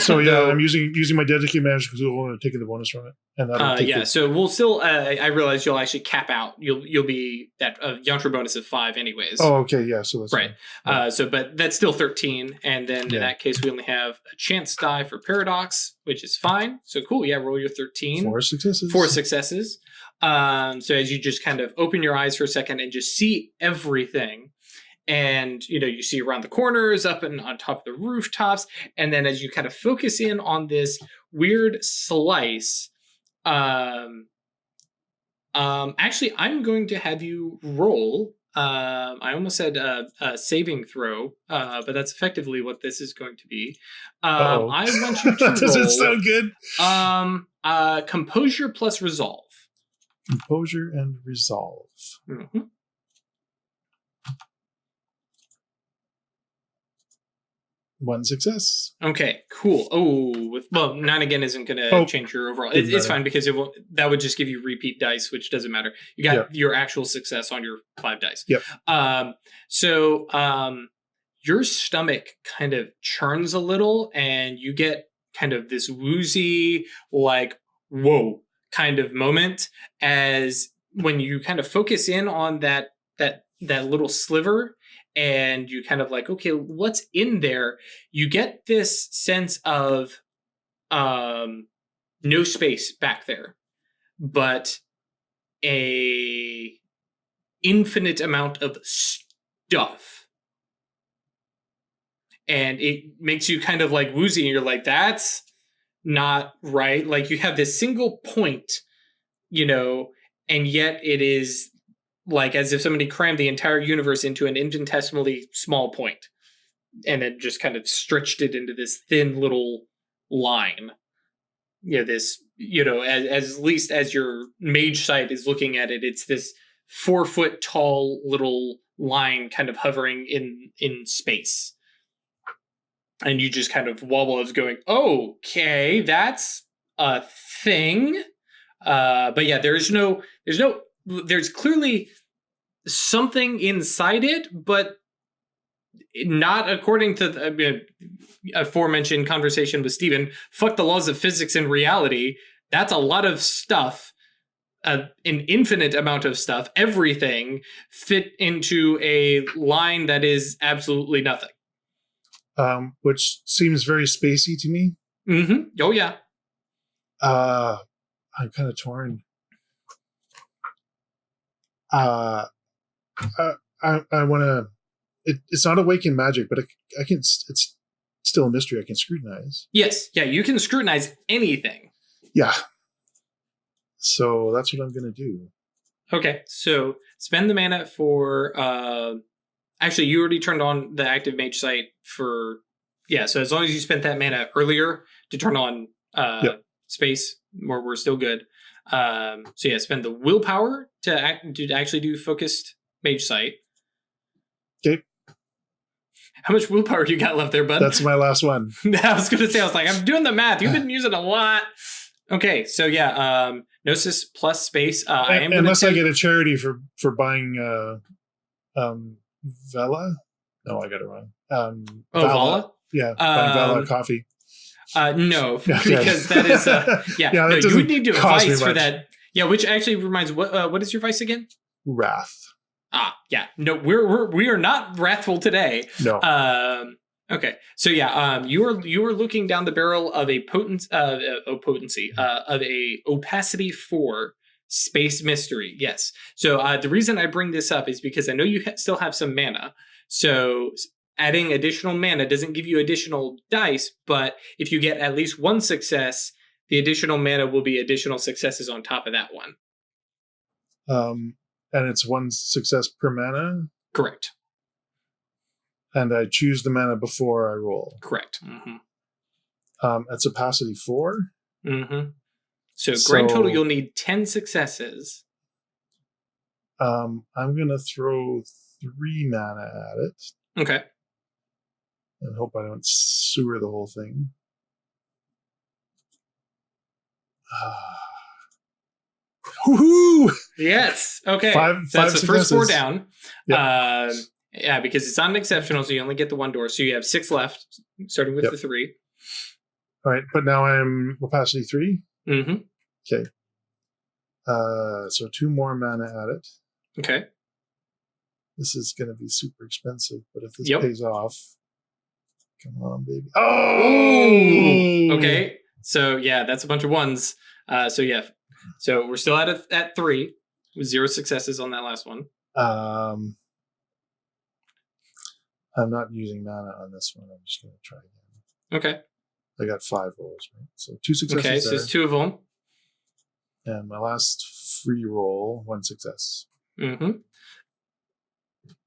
So I'm using my dedicated magical tool and taking the bonus from it, and that'll So we'll still. I realize you'll actually cap out. You'll be that Yantra bonus of 5 anyways. Oh, okay, yeah. So that's right. But that's still 13, and then in that case we only have a chance die for paradox, which is fine. So cool. Yeah, roll your 13. 4 successes. 4 successes. So as you just kind of open your eyes for a second and just see everything. And, you see around the corners, up and on top of the rooftops. And then as you kind of focus in on this weird slice, actually, I'm going to have you roll. I almost said a saving throw, but that's effectively what this is going to be. I want you to roll. Doesn't sound good. Composure plus resolve. Composure and resolve. Mm-hmm. 1 success. Okay, cool. Oh, 9 again isn't going to change your overall. It's fine because that would just give you repeat dice, which doesn't matter. You got your actual success on your 5 dice. Yep. So your stomach kind of churns a little, and you get kind of this woozy, like, whoa kind of moment as when you kind of focus in on that little sliver. And you kind of like, okay, what's in there? You get this sense of no space back there, but a infinite amount of stuff. And it makes you kind of like woozy, and you're like, that's not right. Like you have this single point, and yet it is like as if somebody crammed the entire universe into an infinitesimally small point and then just kind of stretched it into this thin little line. This, as least as your mage sight is looking at it, it's this 4 foot tall little line kind of hovering in space. And you just kind of wobble as going, okay, that's a thing. But yeah, there's clearly something inside it, but not according to the aforementioned conversation with Steven. Fuck the laws of physics and reality. That's a lot of stuff, an infinite amount of stuff, everything fit into a line that is absolutely nothing. Which seems very spacey to me. Mm-hmm. Oh, yeah. I'm kind of torn. I want to. It's not awakened magic, but I can. It's still a mystery. I can scrutinize. Yes, yeah, you can scrutinize anything. Yeah. So that's what I'm going to do. Okay, so spend the mana for. Actually, you already turned on the active mage sight for. Yeah, so as long as you spent that mana earlier to turn on space, we're still good. So yeah, spend the willpower to actually do focused mage sight. Okay. How much willpower do you got left there, bud? That's my last one. I was going to say, I'm doing the math. You've been using a lot. Okay, so yeah, Gnosis plus space. Unless I get a charity for buying Vela. No, I got it wrong. Vala? Yeah, buying Vela coffee. No, because that is no, you would need to vice for that. Yeah, which actually reminds what is your vice again? Wrath. Yeah. No, we are not wrathful today. No. Okay. So yeah, you are looking down the barrel of a potency of a opacity 4 space mystery. Yes. So the reason I bring this up is because I know you still have some mana. So adding additional mana doesn't give you additional dice, but if you get at least 1 success, The additional mana will be additional successes on top of that one. And it's 1 success per mana? Correct. And I choose the mana before I roll? Correct. Mm-hmm. That's opacity 4? Mm-hmm. So grand total, you'll need 10 successes. I'm going to throw 3 mana at it. Okay. And hope I don't sewer the whole thing. Woohoo! Yes. Okay. Five That's the first 4 successes. down. Yep. Yeah, because it's not an exceptional, so you only get the 1 door. So you have 6 left, starting with the 3. All right, but now I'm opacity 3? Mm-hmm. Okay. So 2 more mana at it. Okay. This is going to be super expensive, but if this pays off, come on, baby. Oh! Okay. So, yeah, that's a bunch of 1s. So we're still at 3 with 0 successes on that last one. I'm not using mana on this one. I'm just going to try again. Okay. I got 5 rolls, right? So 2 successes. Okay, so it's 2 of them. And my last free roll, 1 success. Mm-hmm.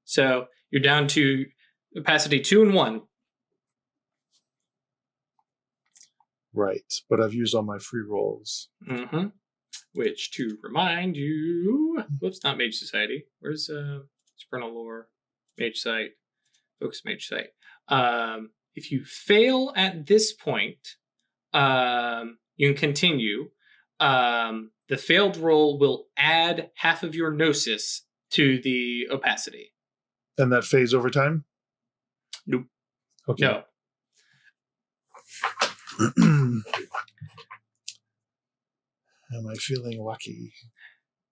So you're down to opacity 2 and 1. Right, but I've used all my free rolls. Mm-hmm. Which, to remind you, whoops, not Mage Society. Where's Supernal Lore, Mage Site, Focus Mage Site. If you fail at this point, you can continue. The failed roll will add half of your gnosis to the opacity. And that fades over time? Nope. Okay. No. Am I feeling lucky?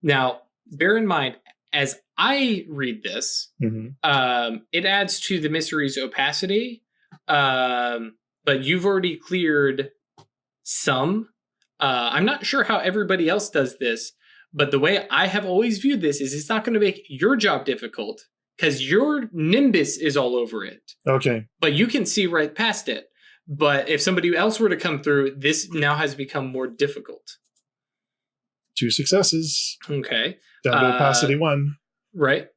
Now, bear in mind, as I read this, it adds to the mystery's opacity, but you've already cleared some. I'm not sure how everybody else does this, but the way I have always viewed this is it's not going to make your job difficult because your nimbus is all over it. Okay. But you can see right past it. But if somebody else were to come through, this now has become more difficult. 2 successes. Okay. Down to opacity 1. Right.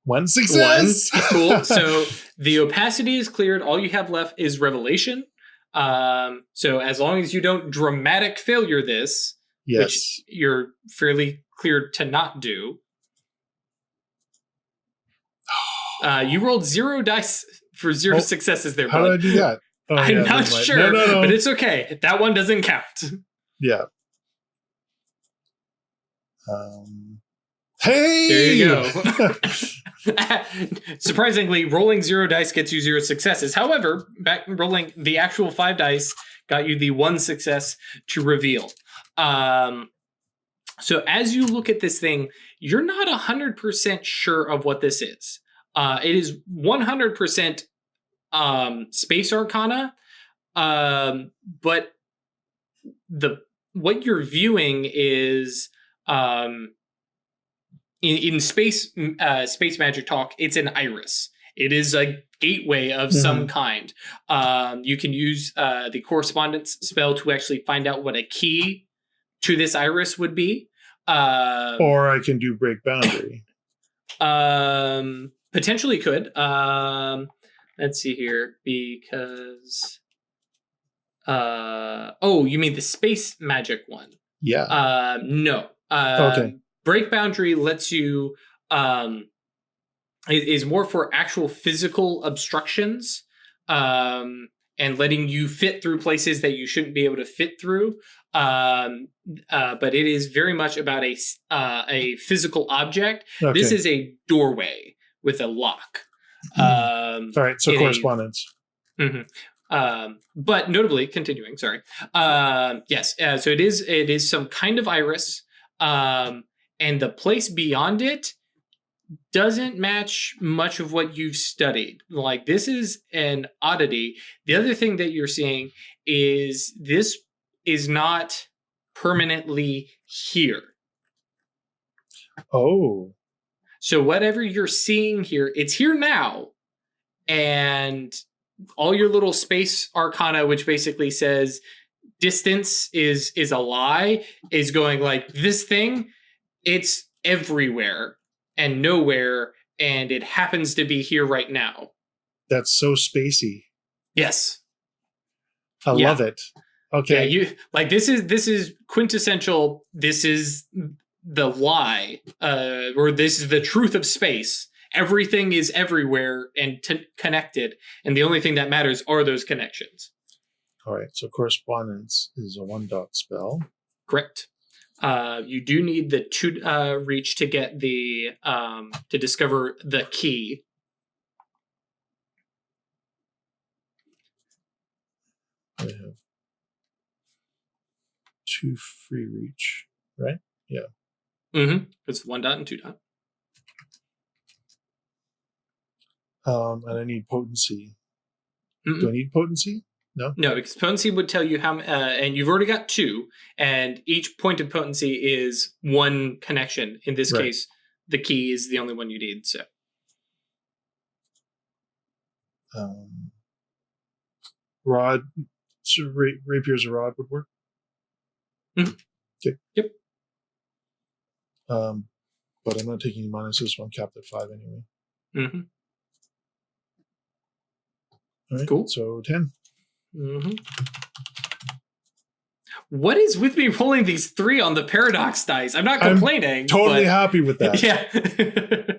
1 success. 1. Cool. So the opacity is cleared. All you have left is revelation. So as long as you don't dramatic failure this, which you're fairly cleared to not do, you rolled 0 dice for 0 successes there, How bud. did I do that? Oh, I'm not sure, no. but it's okay. That one doesn't count. Yeah. Hey! There you go. Surprisingly, rolling 0 dice gets you 0 successes. However, rolling the actual 5 dice got you the 1 success to reveal. So as you look at this thing, you're not 100% sure of what this is. It is 100% space arcana, but what you're viewing is in space magic talk, it's an iris. It is a gateway of some kind. You can use the correspondence spell to actually find out what a key to this iris would be. Or I can do break boundary. Potentially could. Let's see here, because you mean the space magic one? Yeah. No. Okay. Break boundary lets you is more for actual physical obstructions, and letting you fit through places that you shouldn't be able to fit through. But it is very much about a physical object. Okay. This is a doorway with a lock. All right, so correspondence. But notably, continuing, sorry. Yes, so it is some kind of iris, and the place beyond it doesn't match much of what you've studied. Like, this is an oddity. The other thing that you're seeing is this is not permanently here. Oh. So whatever you're seeing here, it's here now. And all your little space arcana, which basically says distance is a lie, is going like, this thing, it's everywhere and nowhere, and it happens to be here right now. That's so spacey. Yes. I love it. Okay. Yeah, this is quintessential. This is the lie, or this is the truth of space. Everything is everywhere and connected, and the only thing that matters are those connections. All right. So correspondence is a 1-dot spell. Correct. You do need the 2 reach to get the to discover the key. I have 2 free reach, right? Yeah. Mm-hmm. It's 1-dot and 2-dot. And I need potency. Do I need potency? No? No, because potency would tell you how, and you've already got 2, and each point of potency is 1 connection. In this case, the key is the only one you need. So, rod, so rapier's a rod would work. Mm-hmm. Okay. Yep. But I'm not taking any minuses, so I'm capped at 5 anyway. Mm-hmm. All right. Cool. So 10. Mm-hmm. What is with me rolling these 3 on the paradox dice? I'm not complaining. I'm totally happy with that. Yeah.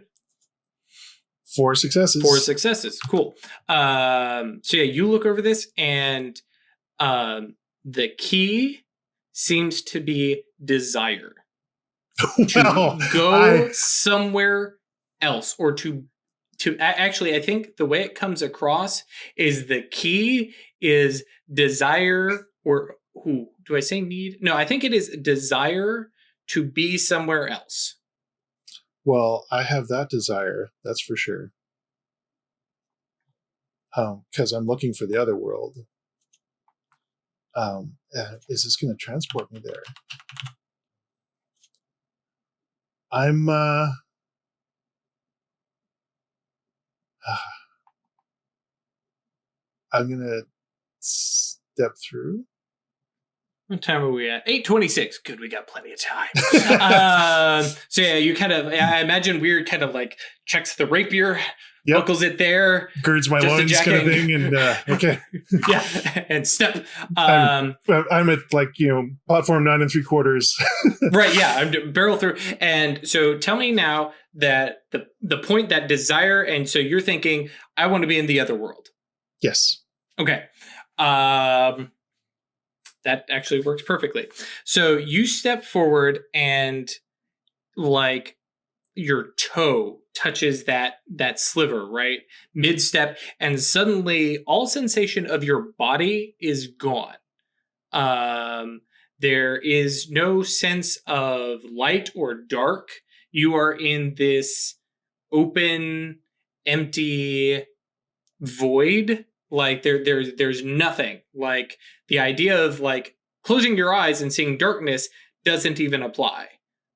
4 successes. 4 successes. Cool. So yeah, you look over this, and the key seems to be desire. To go somewhere else, or to actually, I think the way it comes across is the key is desire, or who do I say need? No, I think it is desire to be somewhere else. Well, I have that desire, that's for sure. Because I'm looking for the other world. Is this going to transport me there? I'm going to step through. What time are we at? 8:26. Good, we got plenty of time. So yeah, you kind of, I imagine Wyrd kind of like checks the rapier, buckles it there, girds my loins kind of thing, and okay. Yeah, and step. I'm at platform 9 3/4. Right, yeah, I'm barrel through. And so tell me now that the point, that desire, and so you're thinking, I want to be in the other world. Yes. Okay. That actually works perfectly. So you step forward, and like your toe touches that sliver, right? Mid-step, and suddenly all sensation of your body is gone. There is no sense of light or dark. You are in this open, empty void. Like there's nothing. Like the idea of like closing your eyes and seeing darkness doesn't even apply.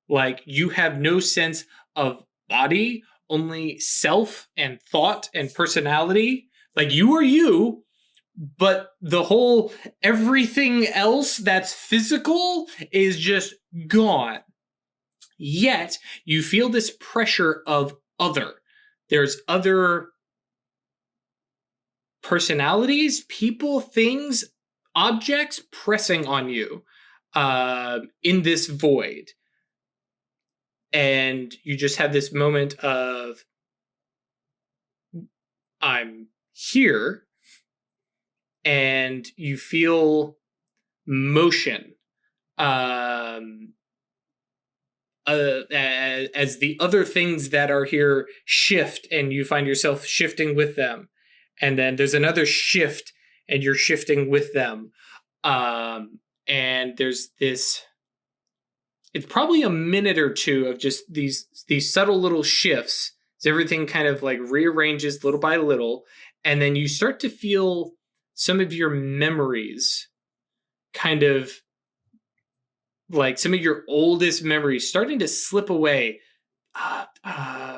Like you have no sense of body, only self and thought and personality. Like you are you, but the whole everything else that's physical is just gone. Yet you feel this pressure of other. There's other personalities, people, things, objects pressing on you in this void. And you just have this moment of, I'm here, and you feel motion as the other things that are here shift, and you find yourself shifting with them. And then there's another shift, and you're shifting with them. And there's this, it's probably a minute or two of just these subtle little shifts. So everything kind of like rearranges little by little. And then you start to feel some of your memories kind of like some of your oldest memories starting to slip away.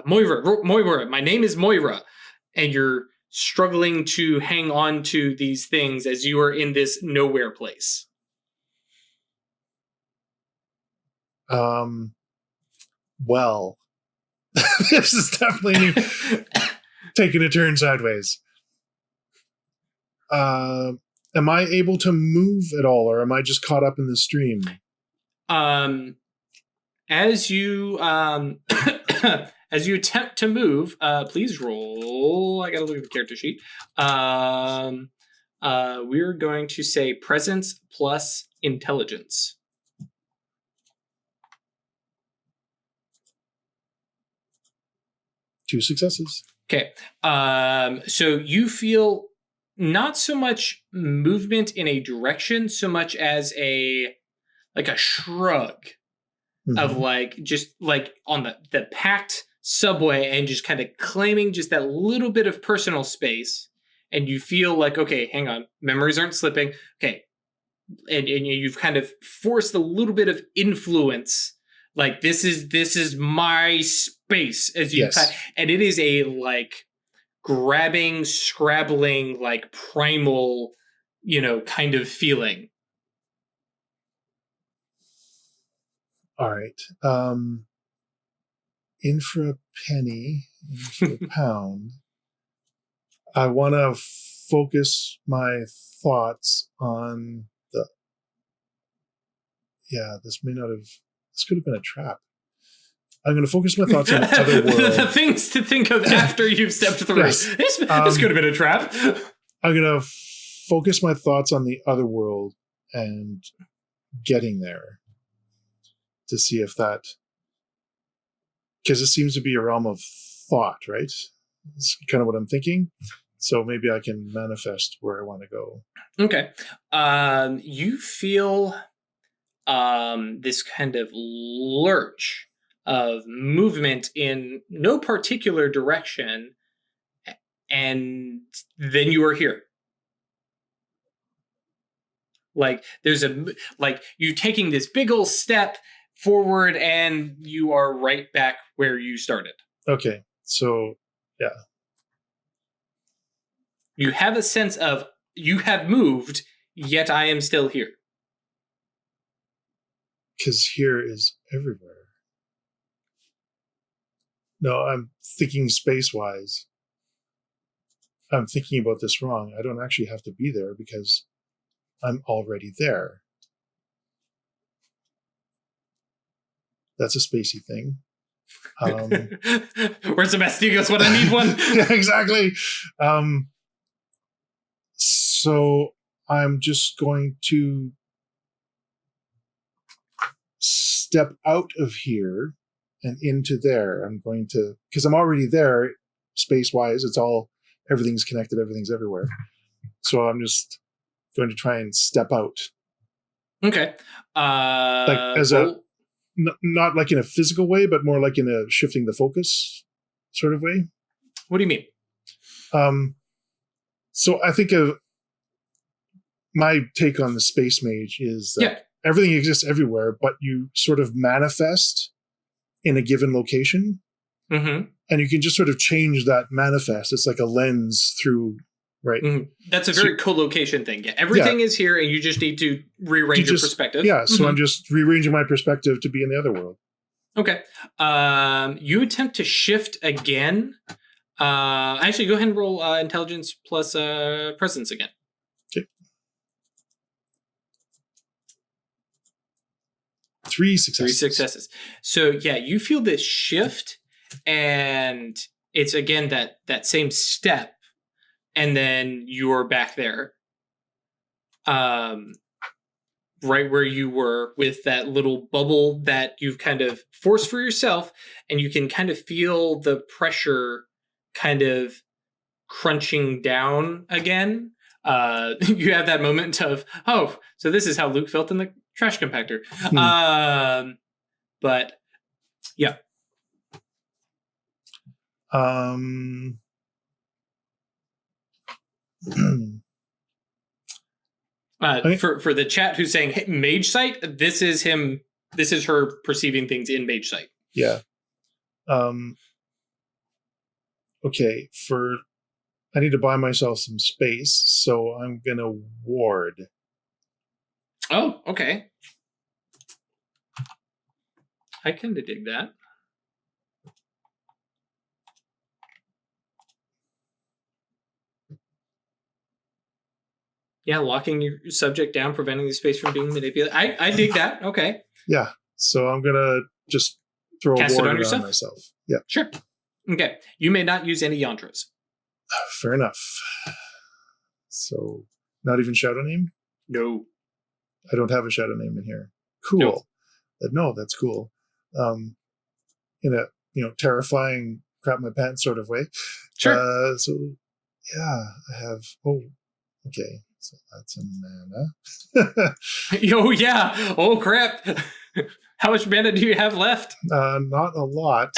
Moira, my name is Moira. And you're struggling to hang on to these things as you are in this nowhere place. Well, this is definitely taking a turn sideways. Am I able to move at all, or am I just caught up in the stream? As you as you attempt to move, please roll. I gotta look at the character sheet. We're going to say presence plus intelligence. Two successes. Okay. So you feel not so much movement in a direction, so much as a shrug of just on the packed subway, and just kind of claiming just that little bit of personal space. And you feel like, okay, hang on, memories aren't slipping. Okay. And you've kind of forced a little bit of influence. Like this is my space as you and it is a grabbing, scrabbling, primal, kind of feeling. All right. In for a penny, in for a pound. I want to focus my thoughts on this could have been a trap. I'm going to focus my thoughts on the other world. The things to think of after you've stepped through. Yes. This could have been a trap. I'm going to focus my thoughts on the other world and getting there to see if that... Because it seems to be a realm of thought, right? It's kind of what I'm thinking. So maybe I can manifest where I want to go. Okay. You feel this kind of lurch of movement in no particular direction, and then you are here. There's you taking this big old step forward, and you are right back where you started. Okay, so yeah. You have a sense of you have moved, yet I am still here. Because here is everywhere. No, I'm thinking space-wise. I'm thinking about this wrong. I don't actually have to be there because I'm already there. That's a spacey thing. Where's the Mastigos when I need one? Yeah, exactly. So I'm just going to step out of here and into there. I'm going to, because I'm already there space-wise. Everything's connected, everything's everywhere. So I'm just going to try and step out. Okay. Not like in a physical way, but more like in a shifting the focus sort of way. What do you mean? So I think of my take on the space mage is that everything exists everywhere, but you sort of manifest in a given location. Mm-hmm. And you can just sort of change that manifest. It's like a lens through, right? Mm-hmm. That's a very co-location thing. Yeah, everything is here, and you just need to rearrange your perspective. Yeah, so I'm just rearranging my perspective to be in the other world. Okay. You attempt to shift again. Actually, go ahead and roll intelligence plus presence again. Okay. 3 successes. 3 successes. So yeah, you feel this shift, and it's again that same step, and then you're back there. Right where you were with that little bubble that you've kind of forced for yourself, and you can kind of feel the pressure kind of crunching down again. You have that moment of, oh, so this is how Luke felt in the trash compactor. But yeah. For the chat who's saying, hey, mage sight, this is her perceiving things in mage sight. Yeah. Okay, for I need to buy myself some space, so I'm going to ward. Oh, okay. I kind of dig that. Yeah, locking your subject down, preventing the space from being manipulated. I dig that. Okay. Yeah, so I'm going to just throw Cast a ward it on around yourself? myself. Yeah. Sure. Okay. You may not use any yantras. Fair enough. So, not even shadow name? No. I don't have a shadow name in here. Cool. No, that's cool. In a terrifying crap my pants sort of way. Sure. So yeah, I have. Oh, okay. So that's a mana. Oh yeah. Oh crap. How much mana do you have left? Not a lot.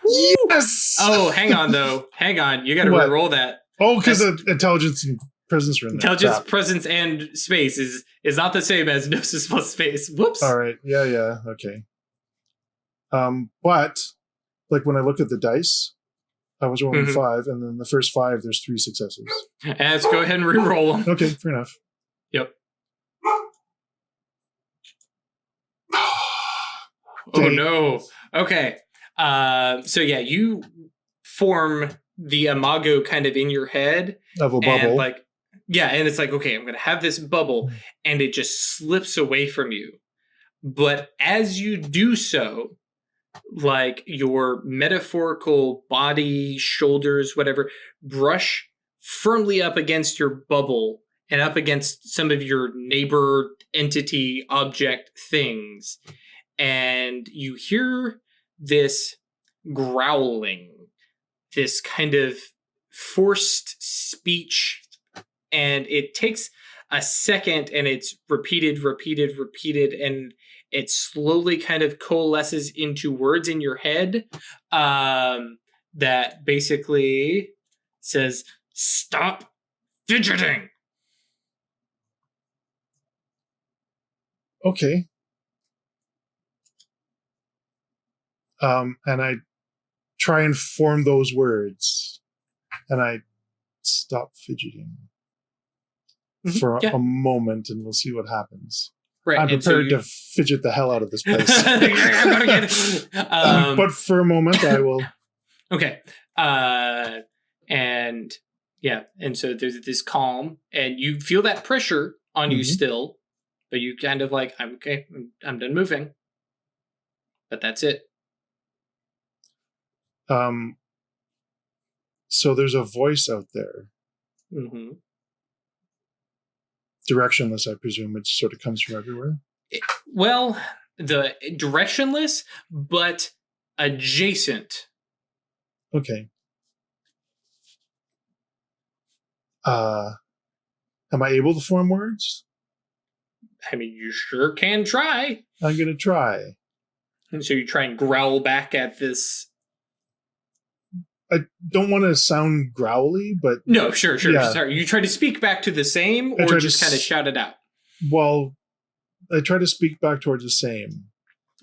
Yes. Oh, hang on though. Hang on. You got to re-roll that. Oh, because intelligence and presence are in there. Intelligence, presence, and space is not the same as gnosis plus space. Whoops. All right. Yeah. Okay. But like when I look at the dice, I was rolling 5, and then the first 5, there's 3 successes. And let's go ahead and re-roll them. Okay, fair enough. Yep. Okay. Oh no. Okay. So yeah, you form the imago kind of in your head of a bubble. And it's like, okay, I'm going to have this bubble, and it just slips away from you. But as you do so, like your metaphorical body, shoulders, whatever, brush firmly up against your bubble and up against some of your neighbor entity object things. And you hear this growling, this kind of forced speech, and it takes a second, and it's repeated, and it slowly kind of coalesces into words in your head that basically says, "Stop fidgeting." Okay. And I try and form those words, and I stop fidgeting for a moment, and we'll see what happens. Right, I'm prepared to fidget the hell out of this place. But for a moment, I will. Okay. And so there's this calm, and you feel that pressure on you still, but you kind of like, I'm okay, I'm done moving. But that's it. So there's a voice out there. Directionless, I presume. It sort of comes from everywhere. Well, the directionless, but adjacent. Okay. Am I able to form words? I mean, you sure can try. I'm going to try. And so you try and growl back at this. I don't want to sound growly, but... No, sure. Yeah. Sorry. You try to speak back to the same, or just kind of shout it out? Well, I try to speak back towards the same.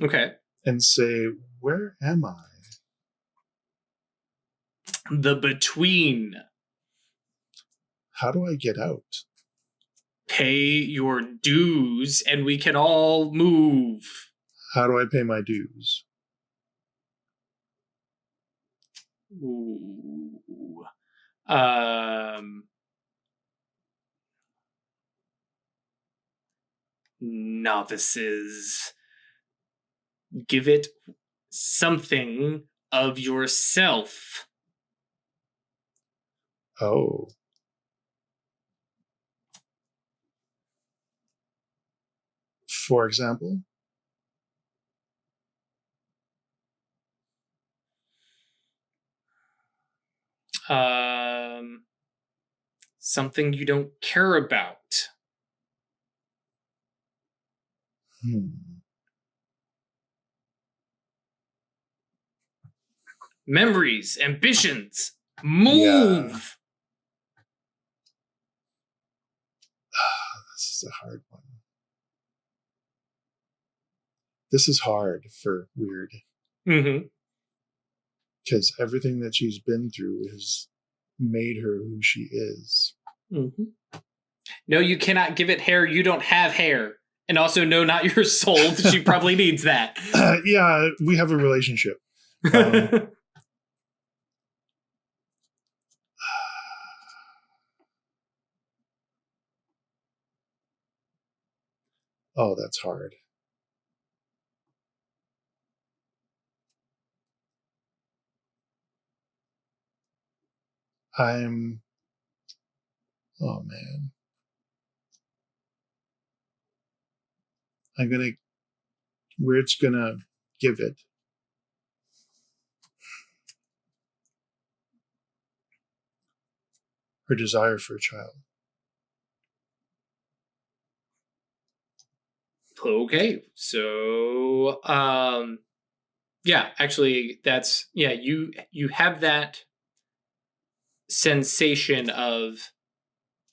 Okay. And say, where am I? The between. How do I get out? Pay your dues, and we can all move. How do I pay my dues? Ooh. Novices. Give it something of yourself. Oh. For example? Something you don't care about. Memories, ambitions, move. Yeah. This is a hard one. This is hard for Wyrd. Because everything that she's been through is made her who she is. Mm-hmm. No, you cannot give it hair. You don't have hair. And also, no, not your soul. She probably needs that. Yeah, we have a relationship. Oh, that's hard. Oh man. Wyrd's gonna give it. Her desire for a child. Okay, so yeah, actually that's you have that sensation of,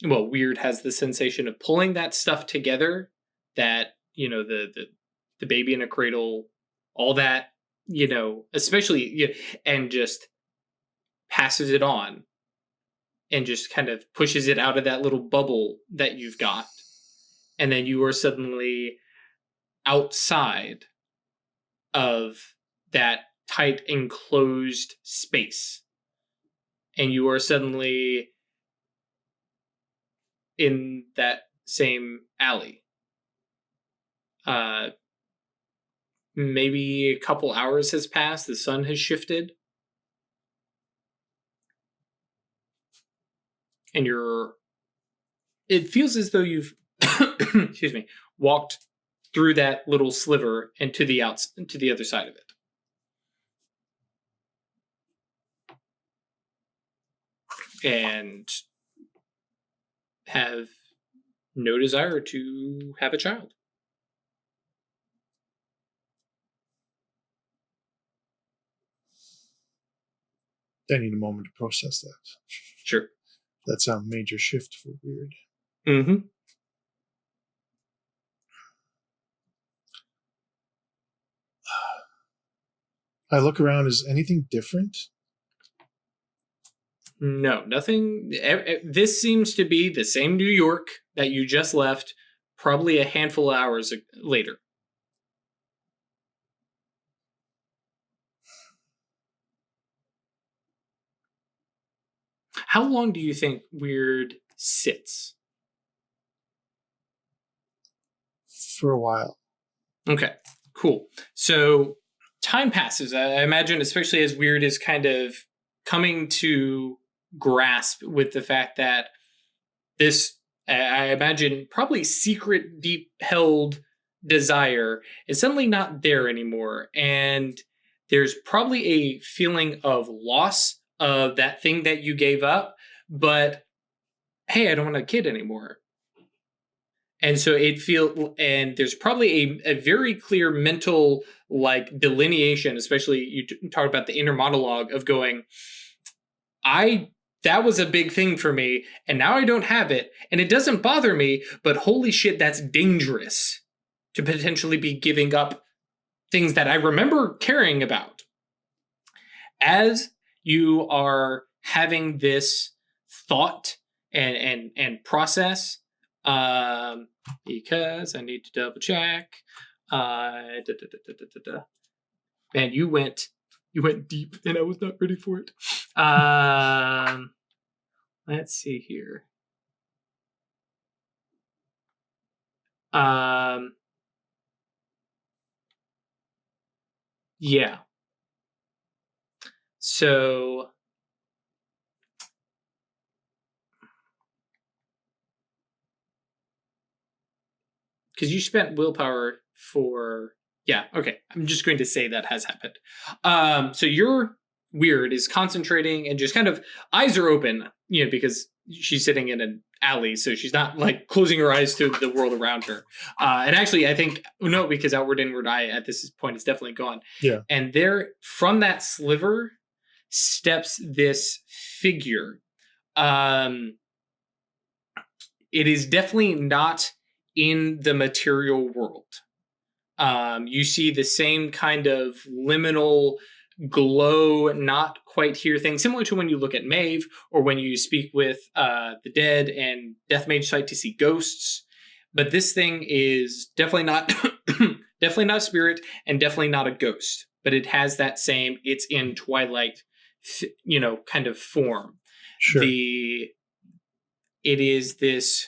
well, Wyrd has the sensation of pulling that stuff together, that, the baby in a cradle, all that, especially, and just passes it on and just kind of pushes it out of that little bubble that you've got. And then you are suddenly outside of that tight enclosed space. And you are suddenly in that same alley. Maybe a couple hours has passed. The sun has shifted. And it feels as though you've, excuse me, walked through that little sliver and to the other side of it. And have no desire to have a child. I need a moment to process that. Sure. That's a major shift for Wyrd. Mm-hmm. I look around. Is anything different? No, nothing. This seems to be the same New York that you just left, probably a handful of hours later. How long do you think Wyrd sits? For a while. Okay, cool. So time passes. I imagine, especially as Wyrd is kind of coming to grasp with the fact that this, I imagine, probably secret, deep held desire is suddenly not there anymore. And there's probably a feeling of loss of that thing that you gave up, but hey, I don't want a kid anymore. And so and there's probably a very clear mental delineation, especially you talk about the inner monologue of going, that was a big thing for me, and now I don't have it, and it doesn't bother me, but holy shit, that's dangerous to potentially be giving up things that I remember caring about. As you are having this thought and process, because I need to double check. Man, you went deep, and I was not ready for it. Let's see here. Yeah. So because you spent willpower for, yeah, okay. I'm just going to say that has happened. So your Wyrd is concentrating and just kind of eyes are open, because she's sitting in an alley, so she's not closing her eyes to the world around her. And actually, I think, no, because outward, inward eye at this point is definitely gone. Yeah. And there, from that sliver, steps this figure. It is definitely not in the material world. You see the same kind of liminal glow, not quite here thing, similar to when you look at Maeve or when you speak with the dead and Death Mage Sight to see ghosts. But this thing is definitely not definitely not a spirit and definitely not a ghost. But it has that same, it's in Twilight, kind of form. Sure. It is this.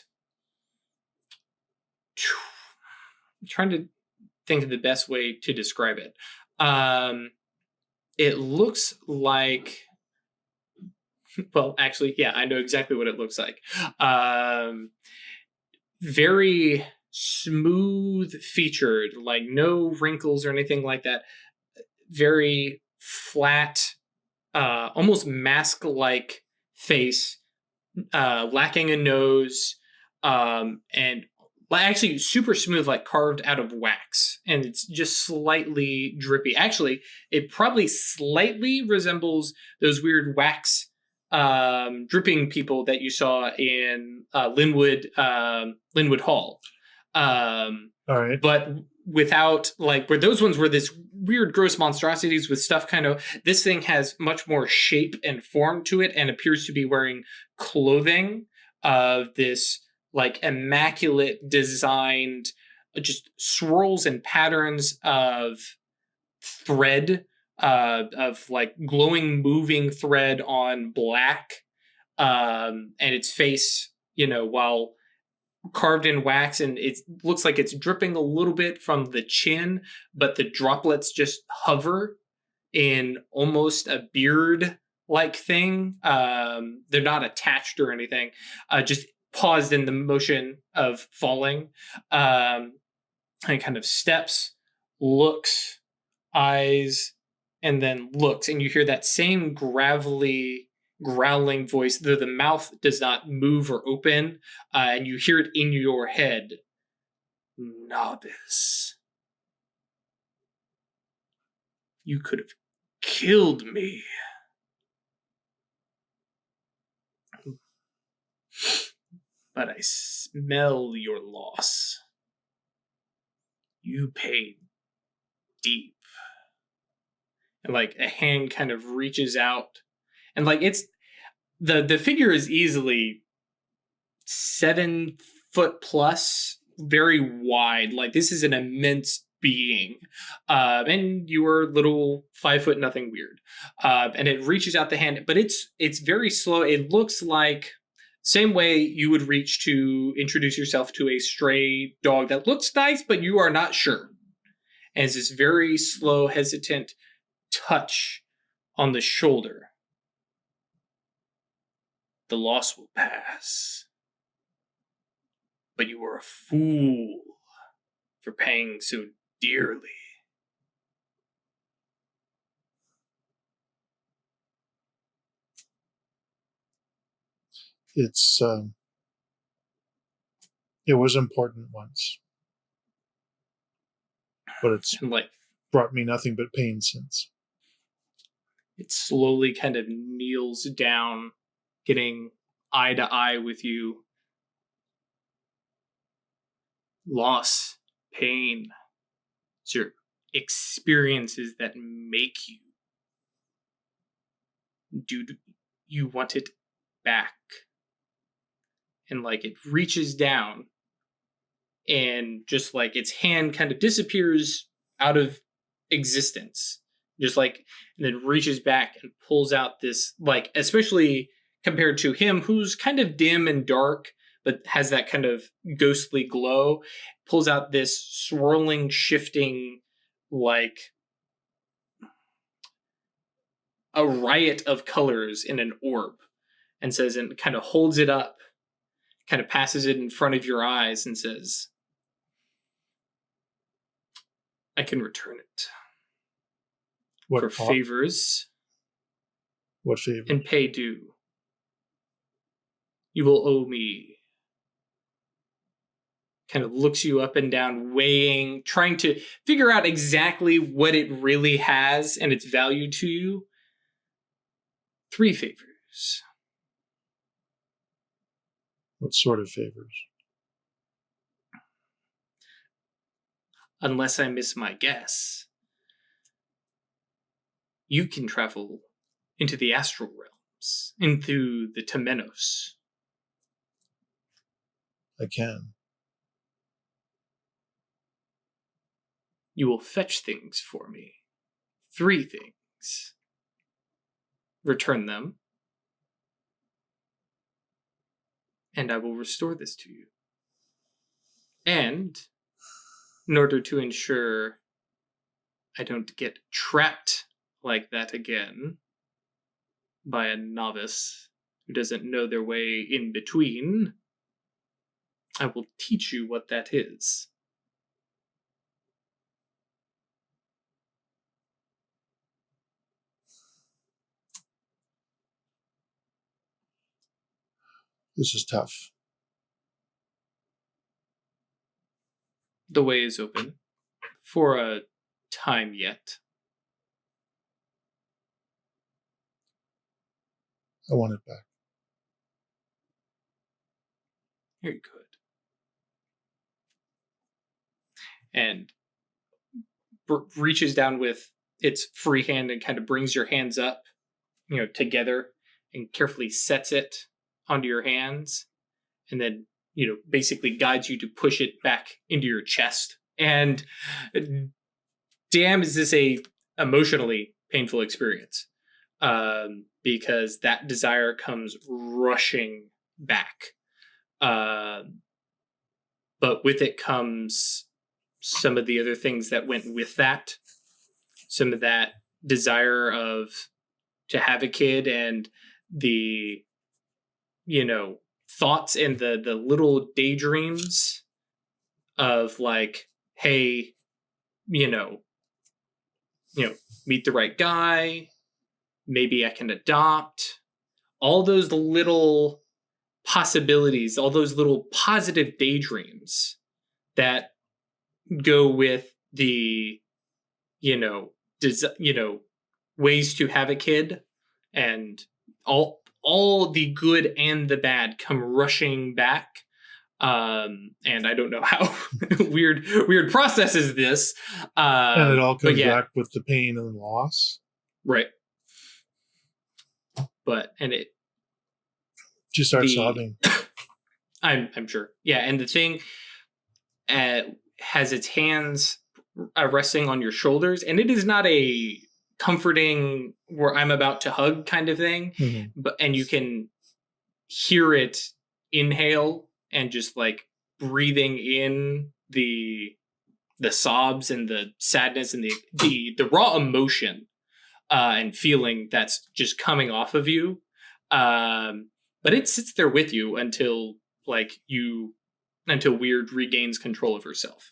I'm trying to think of the best way to describe it. It looks like. Well, actually, yeah, I know exactly what it looks like. Very smooth featured, like no wrinkles or anything like that. Very flat, almost mask-like face, lacking a nose, and actually super smooth, like carved out of wax, and it's just slightly drippy. Actually, it probably slightly resembles those weird wax dripping people that you saw in Linwood Hall. All right. But without, like, where those ones were this weird gross monstrosities with stuff kind of, this thing has much more shape and form to it and appears to be wearing clothing of this like immaculate designed, just swirls and patterns of thread, of like glowing moving thread on black, and its face, while carved in wax, and it looks like it's dripping a little bit from the chin, but the droplets just hover in almost a beard like thing. They're not attached or anything, just paused in the motion of falling, and kind of steps, looks, eyes, and then looks, and you hear that same gravelly growling voice, though the mouth does not move or open, and you hear it in your head. Novice, you could have killed me. But I smell your loss. You paid deep. And like a hand kind of reaches out, and like it's the figure is easily 7 foot plus, very wide. Like this is an immense being, and you are little 5 foot nothing weird, and it reaches out the hand, but it's very slow. It looks like same way you would reach to introduce yourself to a stray dog that looks nice, but you are not sure. And it's this very slow, hesitant touch on the shoulder. The loss will pass. But you were a fool for paying so dearly. It was important once, but it's like brought me nothing but pain since. It slowly kind of kneels down, getting eye to eye with you. Loss, pain, it's your experiences that make you. Do you want it back? And like it reaches down, and just like its hand kind of disappears out of existence, just like, and then reaches back and pulls out this, like, especially compared to him who's kind of dim and dark but has that kind of ghostly glow, pulls out this swirling, shifting, like a riot of colors in an orb, and says, and kind of holds it up, kind of passes it in front of your eyes and says, I can return it. For favors. What favor? And pay due. You will owe me. Kind of looks you up and down, weighing, trying to figure out exactly what it really has and its value to you. 3 favors. What sort of favors? Unless I miss my guess. you can travel into the astral realms, into the Temenos. I can. You will fetch things for me. 3 things. Return them. And I will restore this to you. And in order to ensure I don't get trapped like that again by a novice who doesn't know their way in between, I will teach you what that is. This is tough. The way is open for a time yet. I want it back. Very good. And reaches down with its free hand and kind of brings your hands up, together, and carefully sets it onto your hands, and then, basically guides you to push it back into your chest. And damn, is this a emotionally painful experience, because that desire comes rushing back. But with it comes some of the other things that went with that. Some of that desire to have a kid, and the, thoughts and the little daydreams of like, hey, meet the right guy. Maybe I can adopt. All those little possibilities, all those little positive daydreams that go with the, ways to have a kid, and all the good and the bad come rushing back. And I don't know how weird process is this. And it all comes back with the pain and loss. Right. And it just starts sobbing. I'm sure. Yeah, and the thing has its hands resting on your shoulders, and it is not a comforting where I'm about to hug kind of thing, and you can hear it inhale and just like breathing in the sobs and the sadness and the raw emotion and feeling that's just coming off of you. But it sits there with you until Wyrd regains control of herself.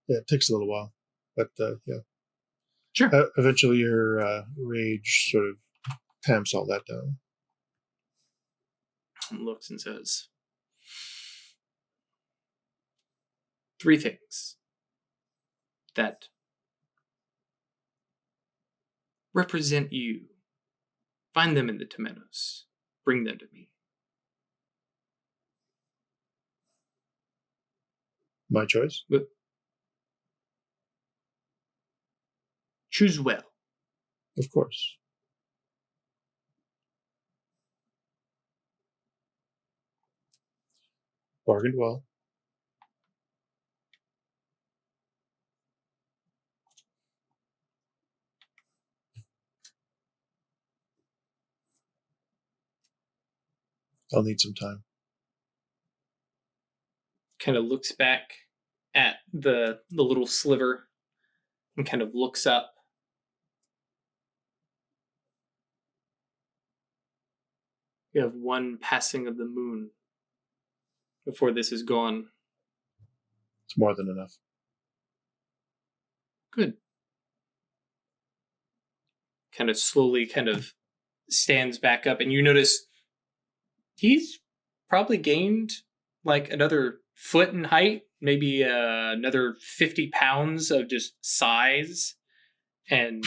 Yeah, it takes a little while, but yeah. Sure. Eventually your rage sort of tamps all that down. And looks and says, 3 things that represent you. Find them in the Temenos. Bring them to me. My choice? Choose well. Of course. Bargained well. I'll need some time. Kind of looks back at the little sliver and kind of looks up. You have one passing of the moon before this is gone. It's more than enough. Good. Kind of slowly stands back up, and you notice he's probably gained like another foot in height, maybe another 50 pounds of just size, and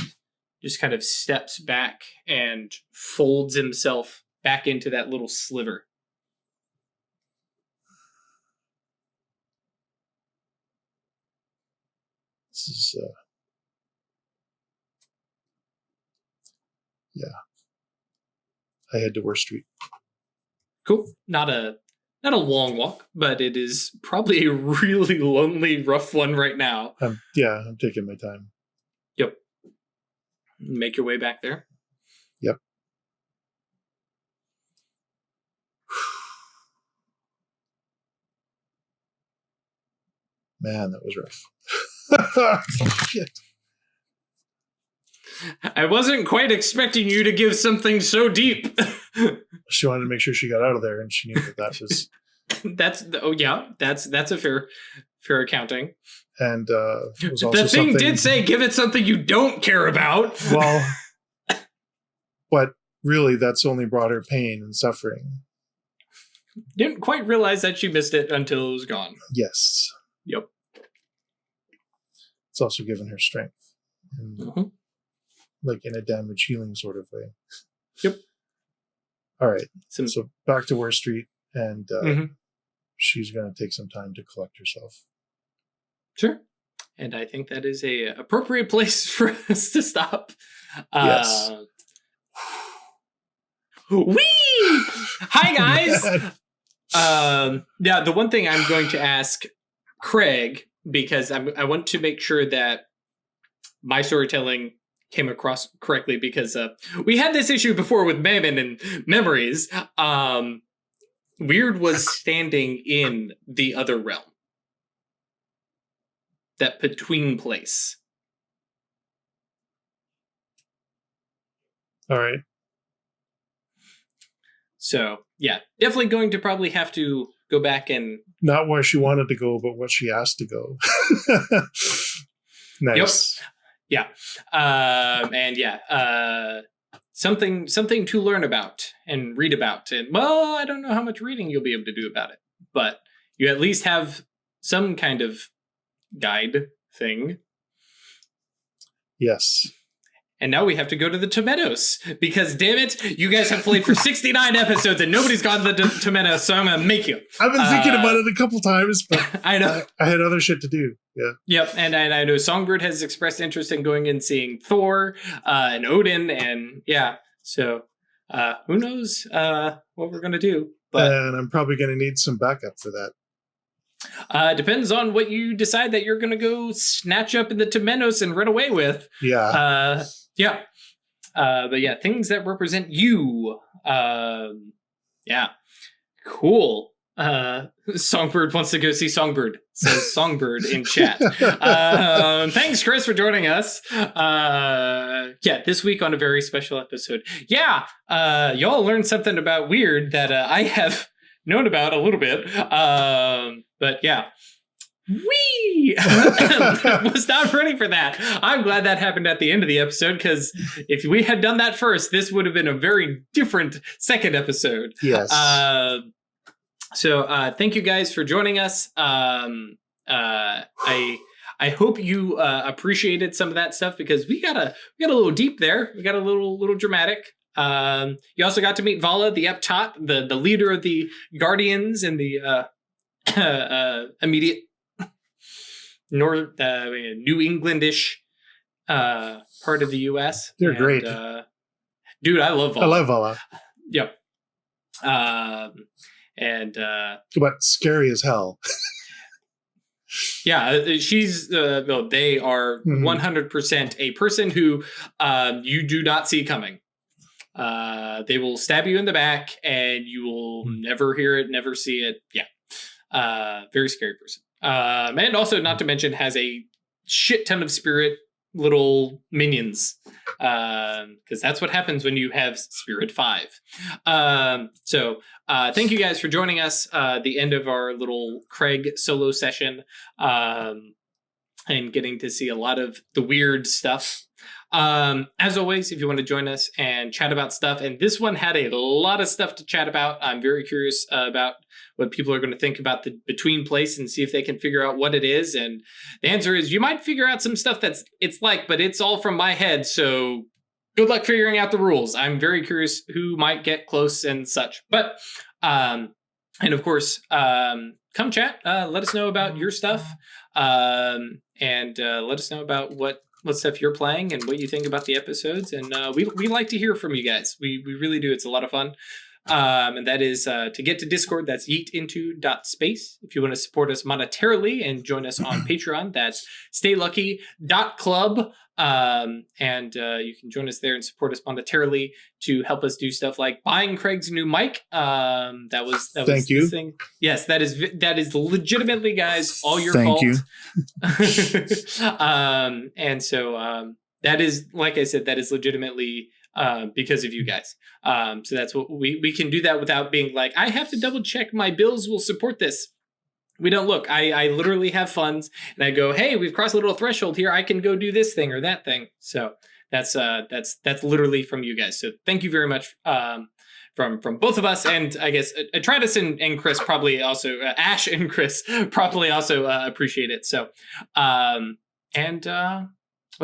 just kind of steps back and folds himself back into that little sliver. This is Yeah. I head to Wyrd Street. Cool. Not a long walk, but it is probably a really lonely, rough one right now. I'm taking my time. Yep. Make your way back there. Yep. Man, that was rough. Shit. I wasn't quite expecting you to give something so deep. She wanted to make sure she got out of there, and she knew that was. That's a fair accounting. And it was also the thing did say, "Give it something you don't care about." Well, but really, that's only brought her pain and suffering. Didn't quite realize that she missed it until it was gone. Yes. Yep. It's also given her strength. And, like in a damage healing sort of way. Yep. All right. So back to Wyrd Street, and she's going to take some time to collect herself. Sure. And I think that is a appropriate place for us to stop. Yes. Whee! Hi, guys! The one thing I'm going to ask Craig, because I want to make sure that my storytelling came across correctly, because we had this issue before with Mammon and Memories. Wyrd was standing in the other realm. That between place. All right. So, yeah, definitely going to probably have to go back and... Not where she wanted to go, but what she asked to go. Nice. Yep. Yeah. Something to learn about and read about. And, well, I don't know how much reading you'll be able to do about it, but you at least have some kind of guide thing. Yes. And now we have to go to the Tomatoes, because, damn it, you guys have played for 69 episodes and nobody's gone to the Tomatoes, so I'm going to make you. I've been thinking about it a couple times, but I know. I had other shit to do. Yeah. Yep, and I know Songbird has expressed interest in going and seeing Thor and Odin, and yeah, so who knows what we're going to do. But, and I'm probably going to need some backup for that. Depends on what you decide that you're going to go snatch up in the Temenos and run away with. Yeah. But yeah, things that represent you. Yeah. Cool. Songbird wants to go see Songbird. Says Songbird in chat. Thanks, Chris, for joining us. This week on a very special episode. Yeah. Y'all learned something about Wyrd that I have known about a little bit. But yeah. Whee! Was not ready for that. I'm glad that happened at the end of the episode, because if we had done that first, this would have been a very different second episode. Yes. So thank you guys for joining us. I hope you appreciated some of that stuff, because we got a little deep there. We got a little dramatic. You also got to meet Vala, the Epcot, the leader of the Guardians in the immediate New Englandish part of the U.S. They're great. Dude, I love Vala. I love Vala. Yep. But scary as hell. Yeah, she's they are 100% a person who you do not see coming. They will stab you in the back and you will never hear it, never see it. Yeah. Very scary person. And also, not to mention, has a shit ton of spirit little minions. Because that's what happens when you have Spirit 5. So thank you guys for joining us. The end of our little Craig solo session. And getting to see a lot of the weird stuff. As always, if you want to join us and chat about stuff, and this one had a lot of stuff to chat about. I'm very curious about what people are going to think about the between place and see if they can figure out what it is. And the answer is, you might figure out some stuff but it's all from my head. So good luck figuring out the rules. I'm very curious who might get close and such. But, and of course, come chat, let us know about your stuff. And let us know about what what stuff you're playing and what you think about the episodes. And we like to hear from you guys. We really do. It's a lot of fun. And that is to get to Discord. That's yeetinto.space. If you want to support us monetarily and join us on Patreon, that's staylucky.club. And you can join us there and support us monetarily to help us do stuff like buying Craig's new mic. That was Thank you. Thing. Yes, that is legitimately, guys, all your Thank fault. You. And so that is, like I said, that is legitimately because of you guys. So that's what we can do that without being like, I have to double check my bills will support this. We don't look. I literally have funds and I go, hey, we've crossed a little threshold here. I can go do this thing or that thing. So that's literally from you guys. So thank you very much from both of us. And I guess Travis and Chris probably also, Ash and Chris probably also appreciate it. So, well,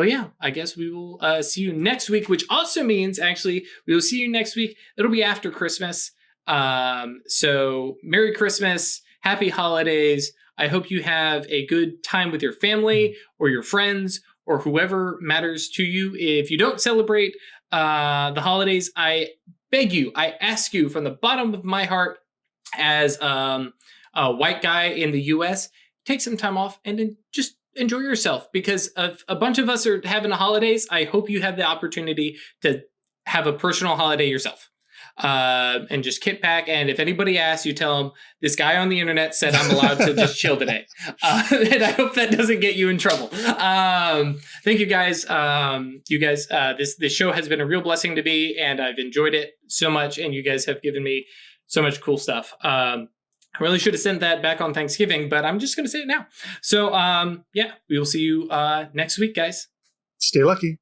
yeah, I guess we will see you next week, which also means actually we will see you next week. It'll be after Christmas. So Merry Christmas. Happy holidays. I hope you have a good time with your family or your friends or whoever matters to you. If you don't celebrate the holidays, I beg you, I ask you from the bottom of my heart as a white guy in the US, take some time off and then just enjoy yourself, because a bunch of us are having the holidays. I hope you have the opportunity to have a personal holiday yourself. And just kick back. And if anybody asks, you tell them this guy on the internet said I'm allowed to just chill today. And I hope that doesn't get you in trouble. Thank you guys. This show has been a real blessing to me, and I've enjoyed it so much. And you guys have given me so much cool stuff. I really should have sent that back on Thanksgiving, but I'm just going to say it now. So, yeah, we will see you next week, guys. Stay lucky.